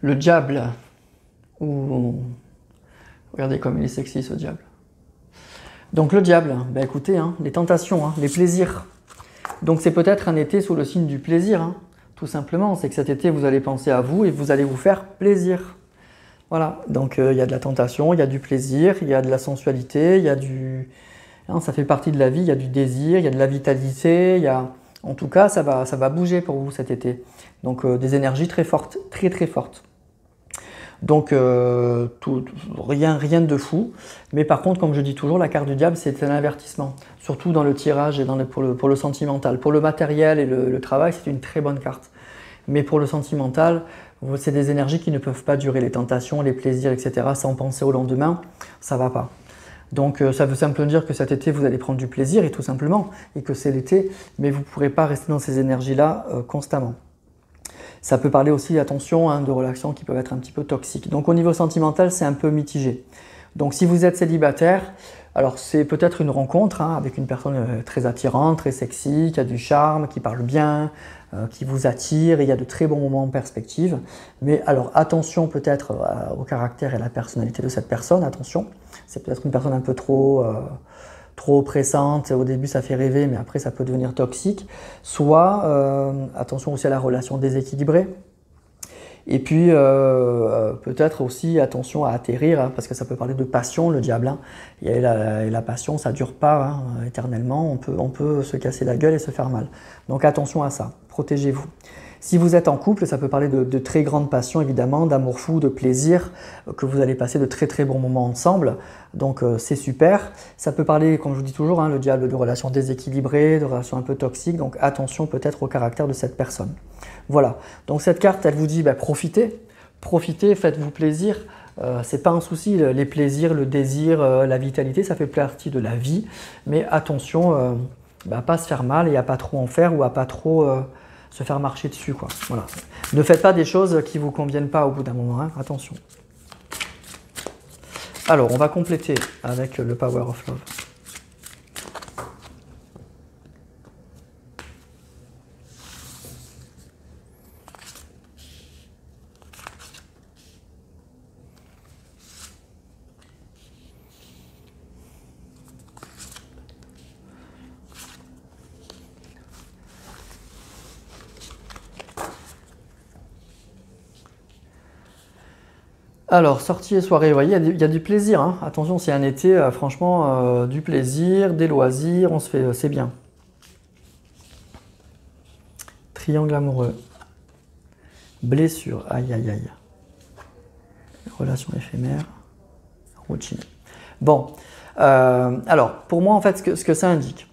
Le diable, regardez comme il est sexy ce diable. Donc le diable, ben écoutez, hein, les tentations, hein, les plaisirs. Donc c'est peut-être un été sous le signe du plaisir, hein, tout simplement. C'est que cet été vous allez penser à vous et vous allez vous faire plaisir. Voilà, donc il y a de la tentation, il y a du plaisir, il y a de la sensualité, il y a du... Hein, ça fait partie de la vie, il y a du désir, il y a de la vitalité, il y a... En tout cas, ça va bouger pour vous cet été. Donc des énergies très fortes, très très fortes. Donc rien de fou. Mais par contre, comme je dis toujours, la carte du diable, c'est un avertissement. Surtout dans le tirage et pour le sentimental. Pour le matériel et le travail, c'est une très bonne carte. Mais pour le sentimental, c'est des énergies qui ne peuvent pas durer. Les tentations, les plaisirs, etc. Sans penser au lendemain, ça ne va pas. Donc ça veut simplement dire que cet été, vous allez prendre du plaisir, et tout simplement, et que c'est l'été, mais vous ne pourrez pas rester dans ces énergies-là constamment. Ça peut parler aussi, attention, hein, de relations qui peuvent être un petit peu toxiques. Donc au niveau sentimental, c'est un peu mitigé. Donc si vous êtes célibataire, alors c'est peut-être une rencontre hein, avec une personne très attirante, très sexy, qui a du charme, qui parle bien, qui vous attire, et il y a de très bons moments en perspective. Mais alors attention peut-être au caractère et à la personnalité de cette personne, attention. C'est peut-être une personne un peu trop oppressante, au début ça fait rêver, mais après ça peut devenir toxique. Soit, attention aussi à la relation déséquilibrée. Et puis, peut-être aussi attention à atterrir, hein, parce que ça peut parler de passion, le diable. Hein. Et la passion, ça ne dure pas hein, éternellement, on peut se casser la gueule et se faire mal. Donc attention à ça, protégez-vous. Si vous êtes en couple, ça peut parler de très grande passion, évidemment, d'amour fou, de plaisir, que vous allez passer de très très bons moments ensemble. Donc c'est super. Ça peut parler, comme je vous dis toujours, hein, le diable, de relations déséquilibrées, de relations un peu toxiques. Donc attention peut-être au caractère de cette personne. Voilà. Donc cette carte, elle vous dit, bah, profitez, faites-vous plaisir. C'est pas un souci, les plaisirs, le désir, la vitalité, ça fait partie de la vie. Mais attention, pas se faire mal et à pas trop en faire ou à pas trop... se faire marcher dessus, quoi. Voilà. Ne faites pas des choses qui ne vous conviennent pas au bout d'un moment, hein. Attention. Alors, on va compléter avec le Power of Love. Alors, sortie et soirée, vous voyez, il y a du plaisir. Hein. Attention, c'est un été, franchement, du plaisir, des loisirs, on se fait, c'est bien. Triangle amoureux. Blessure, aïe aïe aïe. Relation éphémère. Routine. Bon, alors, pour moi, en fait, ce que ça indique,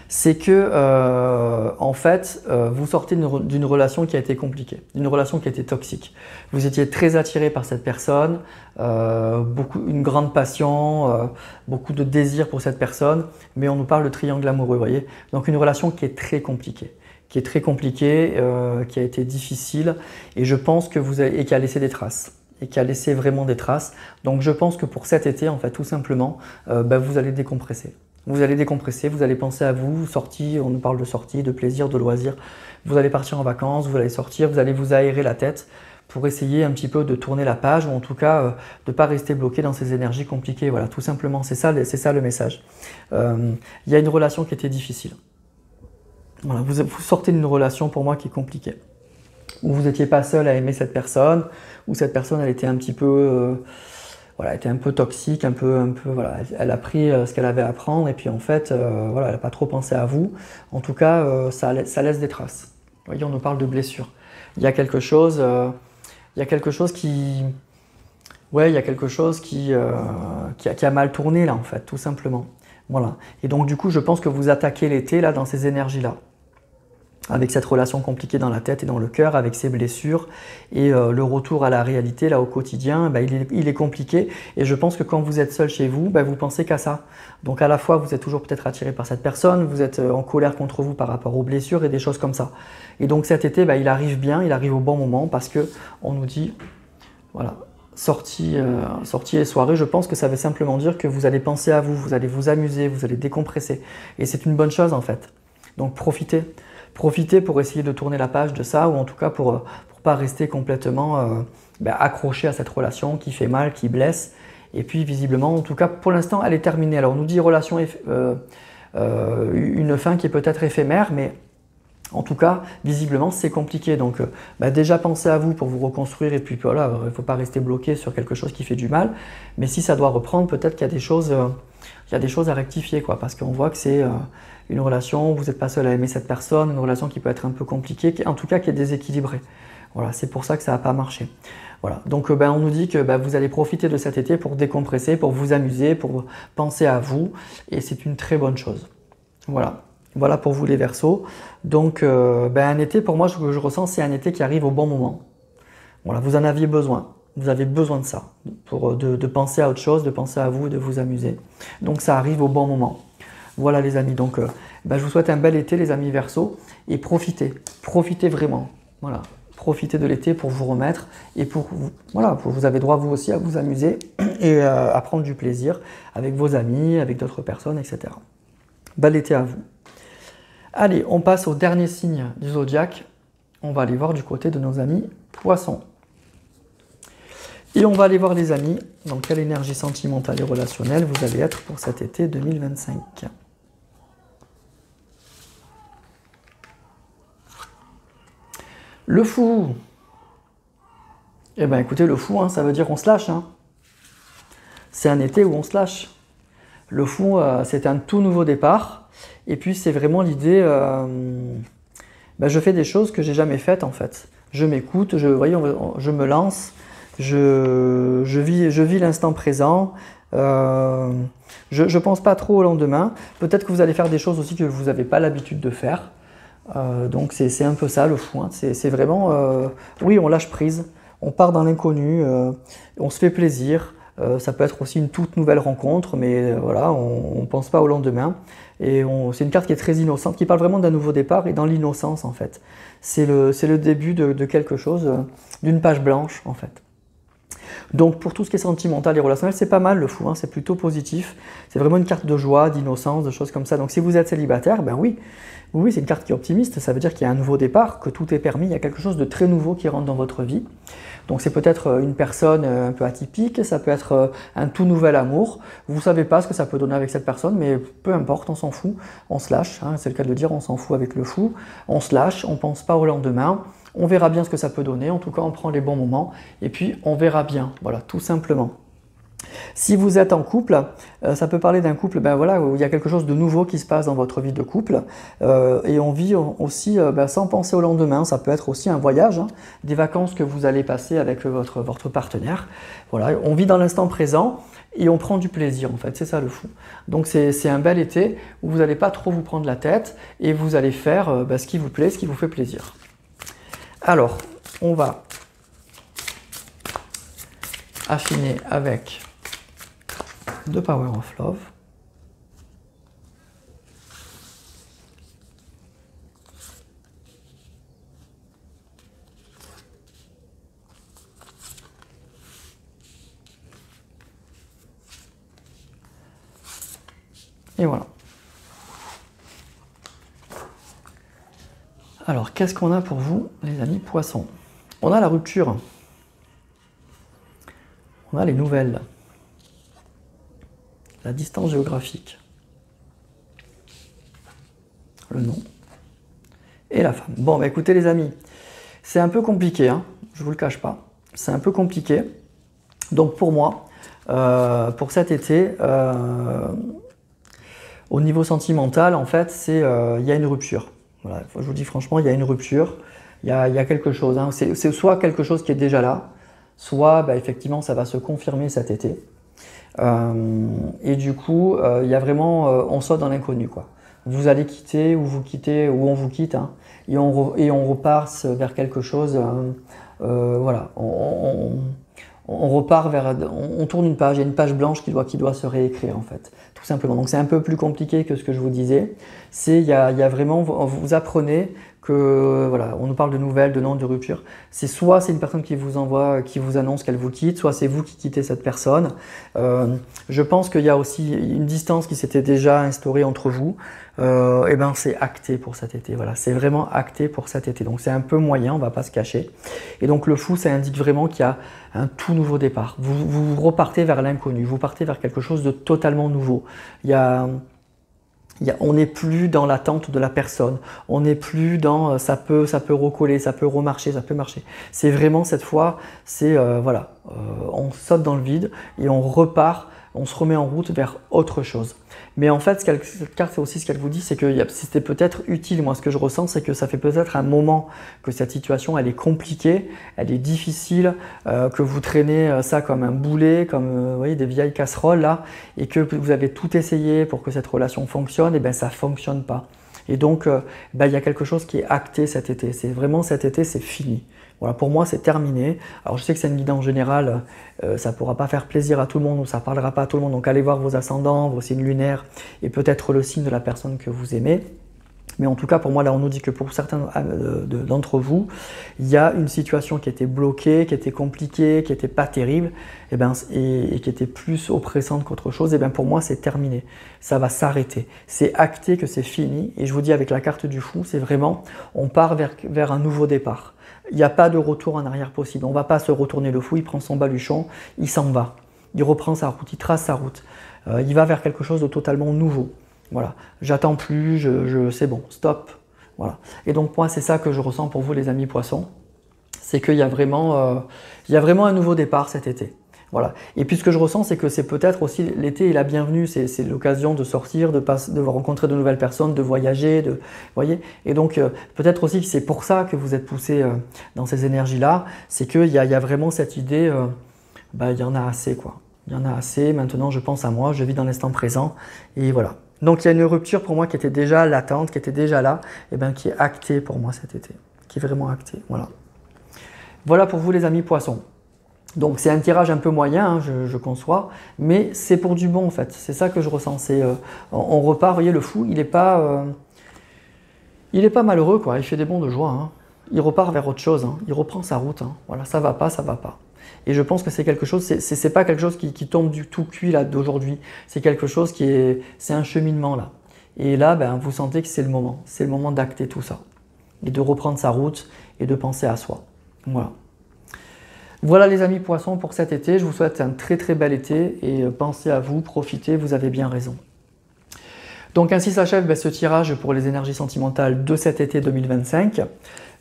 c'est que, en fait, vous sortez d'une relation qui a été compliquée, d'une relation qui a été toxique. Vous étiez très attiré par cette personne, une grande passion, beaucoup de désir pour cette personne, mais on nous parle de triangle amoureux, vous voyez. Donc une relation qui est très compliquée, qui a été difficile, et je pense que et qui a laissé des traces. et qui a laissé vraiment des traces. Donc je pense que pour cet été, en fait, tout simplement, vous allez décompresser. Vous allez décompresser, vous allez penser à vous, sortie, on nous parle de sortie, de plaisir, de loisir. Vous allez partir en vacances, vous allez sortir, vous allez vous aérer la tête pour essayer un petit peu de tourner la page ou en tout cas de ne pas rester bloqué dans ces énergies compliquées. Voilà, tout simplement, c'est ça le message. Il y a une relation qui était difficile. Voilà, vous sortez d'une relation pour moi qui est compliquée. Où vous n'étiez pas seul à aimer cette personne, où cette personne elle était un petit peu... voilà, elle était un peu toxique, voilà, elle a pris ce qu'elle avait à prendre et puis en fait, voilà, elle n'a pas trop pensé à vous. En tout cas, ça laisse des traces. Vous voyez, on nous parle de blessure. Il y a quelque chose, qui, ouais, il y a quelque chose qui a mal tourné là en fait, tout simplement. Voilà. Et donc du coup, je pense que vous attaquez l'été là dans ces énergies-là, avec cette relation compliquée dans la tête et dans le cœur, avec ses blessures et le retour à la réalité là au quotidien, il est compliqué et je pense que quand vous êtes seul chez vous, vous pensez qu'à ça. Donc à la fois vous êtes toujours peut-être attiré par cette personne, vous êtes en colère contre vous par rapport aux blessures et des choses comme ça. Et donc cet été, il arrive bien, il arrive au bon moment parce que on nous dit, voilà, sortie et soirée, je pense que ça veut simplement dire que vous allez penser à vous, vous allez vous amuser, vous allez décompresser et c'est une bonne chose en fait. Donc profitez. Profitez pour essayer de tourner la page de ça ou en tout cas pour pas rester complètement accroché à cette relation qui fait mal, qui blesse. Et puis visiblement, en tout cas pour l'instant, elle est terminée. Alors on nous dit relation, une fin qui est peut-être éphémère, mais en tout cas, visiblement, c'est compliqué. Donc déjà pensez à vous pour vous reconstruire et puis voilà, il ne faut pas rester bloqué sur quelque chose qui fait du mal. Mais si ça doit reprendre, peut-être qu'il y a des choses, à rectifier, quoi, parce qu'on voit que c'est une relation, vous n'êtes pas seul à aimer cette personne, une relation qui peut être un peu compliquée, en tout cas qui est déséquilibrée. Voilà, c'est pour ça que ça n'a pas marché. Voilà, donc on nous dit que vous allez profiter de cet été pour décompresser, pour vous amuser, pour penser à vous, et c'est une très bonne chose. Voilà. Voilà pour vous les Verseaux. Donc un été, pour moi, ce que je ressens, c'est un été qui arrive au bon moment. Voilà, vous en aviez besoin. Vous avez besoin de ça, de penser à autre chose, de penser à vous, de vous amuser. Donc ça arrive au bon moment. Voilà les amis, donc je vous souhaite un bel été les amis Verseaux et profitez vraiment. Voilà, profitez de l'été pour vous remettre et vous avez droit vous aussi à vous amuser et à prendre du plaisir avec vos amis, avec d'autres personnes, etc. Bel été à vous. Allez, on passe au dernier signe du zodiaque. On va aller voir du côté de nos amis Poissons. Et on va aller voir les amis, dans quelle énergie sentimentale et relationnelle vous allez être pour cet été 2025. Le Fou. Eh bien écoutez, le Fou, ça veut dire on se lâche. C'est un été où on se lâche. Le Fou, c'est un tout nouveau départ. Et puis c'est vraiment l'idée, je fais des choses que j'ai jamais faites en fait. Je m'écoute, je me lance, je vis l'instant présent. Je pense pas trop au lendemain. Peut-être que vous allez faire des choses aussi que vous n'avez pas l'habitude de faire. Donc c'est un peu ça le Fou. C'est vraiment, oui, on lâche prise, on part dans l'inconnu, on se fait plaisir. Ça peut être aussi une toute nouvelle rencontre, mais voilà, on ne pense pas au lendemain. Et c'est une carte qui est très innocente, qui parle vraiment d'un nouveau départ et dans l'innocence en fait. C'est le début de quelque chose, d'une page blanche en fait. Donc pour tout ce qui est sentimental et relationnel, c'est pas mal le Fou, c'est plutôt positif. C'est vraiment une carte de joie, d'innocence, de choses comme ça. Donc si vous êtes célibataire, oui, c'est une carte qui est optimiste, ça veut dire qu'il y a un nouveau départ, que tout est permis, il y a quelque chose de très nouveau qui rentre dans votre vie. Donc c'est peut-être une personne un peu atypique, ça peut être un tout nouvel amour. Vous ne savez pas ce que ça peut donner avec cette personne, mais peu importe, on s'en fout, on se lâche, c'est le cas de le dire, on s'en fout avec le Fou, on se lâche, on ne pense pas au lendemain, on verra bien ce que ça peut donner, en tout cas on prend les bons moments, et puis on verra bien, voilà, tout simplement. Si vous êtes en couple, ça peut parler d'un couple où il y a quelque chose de nouveau qui se passe dans votre vie de couple et on vit aussi sans penser au lendemain. Ça peut être aussi un voyage, des vacances que vous allez passer avec votre partenaire. Voilà, on vit dans l'instant présent et on prend du plaisir en fait, c'est ça le Fou. Donc c'est un bel été où vous n'allez pas trop vous prendre la tête et vous allez faire ce qui vous plaît, ce qui vous fait plaisir. Alors, on va affiner avec The Power of Love. Et voilà. Alors, qu'est-ce qu'on a pour vous, les amis poissons? On a la rupture. On a les nouvelles. La distance géographique. Le nom. Et la femme. Bon, bah écoutez les amis, c'est un peu compliqué, hein, je vous le cache pas. C'est un peu compliqué. Donc pour moi, pour cet été, au niveau sentimental, en fait, il y a une rupture. Voilà, je vous dis franchement, il y a une rupture. Il y a quelque chose. Hein. C'est soit quelque chose qui est déjà là, soit bah, effectivement ça va se confirmer cet été. Et du coup, il y a vraiment, on saute dans l'inconnu, quoi. Vous allez quitter, ou vous quittez, ou on vous quitte, hein, et on repart vers quelque chose. Voilà, on repart vers, on tourne une page, il y a une page blanche qui doit se réécrire en fait, tout simplement. Donc c'est un peu plus compliqué que ce que je vous disais. Il y a vraiment, vous apprenez que, voilà, on nous parle de nouvelles, de noms, de rupture. C'est soit c'est une personne qui vous envoie, qui vous annonce qu'elle vous quitte, soit c'est vous qui quittez cette personne. Je pense qu'il y a aussi une distance qui s'était déjà instaurée entre vous. Et ben c'est acté pour cet été. Voilà, c'est vraiment acté pour cet été. Donc c'est un peu moyen, on va pas se cacher. Et donc le fou, ça indique vraiment qu'il y a un tout nouveau départ. Vous repartez vers l'inconnu, vous partez vers quelque chose de totalement nouveau. On n'est plus dans l'attente de la personne, on n'est plus dans ça peut recoller, ça peut remarcher, ça peut marcher. C'est vraiment cette fois, voilà, on saute dans le vide et on repart, on se remet en route vers autre chose. Mais en fait, cette carte, c'est aussi ce qu'elle vous dit, c'est que c'était peut-être utile. Moi, ce que je ressens, c'est que ça fait peut-être un moment que cette situation, elle est compliquée, elle est difficile, que vous traînez ça comme un boulet, comme vous voyez, des vieilles casseroles là, et que vous avez tout essayé pour que cette relation fonctionne, et bien ça ne fonctionne pas. Et donc, il y a quelque chose qui est acté cet été. C'est vraiment cet été, c'est fini. Voilà, pour moi, c'est terminé. Alors, je sais que c'est une guidance générale, ça ne pourra pas faire plaisir à tout le monde ou ça ne parlera pas à tout le monde. Donc, allez voir vos ascendants, vos signes lunaires et peut-être le signe de la personne que vous aimez. Mais en tout cas, pour moi, là, on nous dit que pour certains d'entre vous, il y a une situation qui était bloquée, qui était compliquée, qui n'était pas terrible, et qui était plus oppressante qu'autre chose. Et bien, pour moi, c'est terminé. Ça va s'arrêter. C'est acté que c'est fini. Et je vous dis, avec la carte du fou, c'est vraiment, on part vers un nouveau départ. Il n'y a pas de retour en arrière possible. On ne va pas se retourner le fou. Il prend son baluchon, il s'en va. Il reprend sa route, il trace sa route. Il va vers quelque chose de totalement nouveau. Voilà, j'attends plus, c'est bon, stop. Voilà. Et donc moi, c'est ça que je ressens pour vous, les amis poissons. C'est qu'il y a vraiment un nouveau départ cet été. Voilà. Et puis ce que je ressens, c'est que c'est peut-être aussi l'été est la bienvenue, c'est l'occasion de sortir, de rencontrer de nouvelles personnes, de voyager, vous voyez. Et donc peut-être aussi que c'est pour ça que vous êtes poussé dans ces énergies-là, c'est qu'il y a vraiment cette idée, il y en a assez quoi. Il y en a assez, maintenant je pense à moi, je vis dans l'instant présent, et voilà. Donc il y a une rupture pour moi qui était déjà latente, qui était déjà là, et qui est actée pour moi cet été, qui est vraiment actée. Voilà. Voilà pour vous les amis poissons. Donc c'est un tirage un peu moyen, hein, je conçois, mais c'est pour du bon en fait. C'est ça que je ressens. On repart, vous voyez, le fou, il n'est pas malheureux, quoi. Il fait des bonds de joie. Hein. Il repart vers autre chose. Hein. Il reprend sa route. Hein. Voilà, ça va pas, ça va pas. Et je pense que c'est quelque chose, c'est pas quelque chose qui tombe du tout cuit là d'aujourd'hui. C'est quelque chose c'est un cheminement là. Et là, vous sentez que c'est le moment d'acter tout ça et de reprendre sa route et de penser à soi. Voilà. Voilà les amis poissons pour cet été. Je vous souhaite un très très bel été et pensez à vous, profitez, vous avez bien raison. Donc ainsi s'achève ce tirage pour les énergies sentimentales de cet été 2025.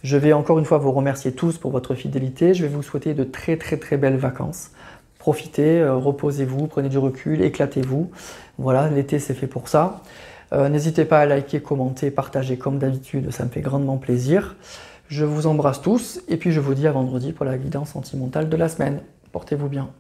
Je vais encore une fois vous remercier tous pour votre fidélité. Je vais vous souhaiter de très très très belles vacances. Profitez, reposez-vous, prenez du recul, éclatez-vous. Voilà, l'été c'est fait pour ça. N'hésitez pas à liker, commenter, partager comme d'habitude, ça me fait grandement plaisir. Je vous embrasse tous et puis je vous dis à vendredi pour la guidance sentimentale de la semaine. Portez-vous bien.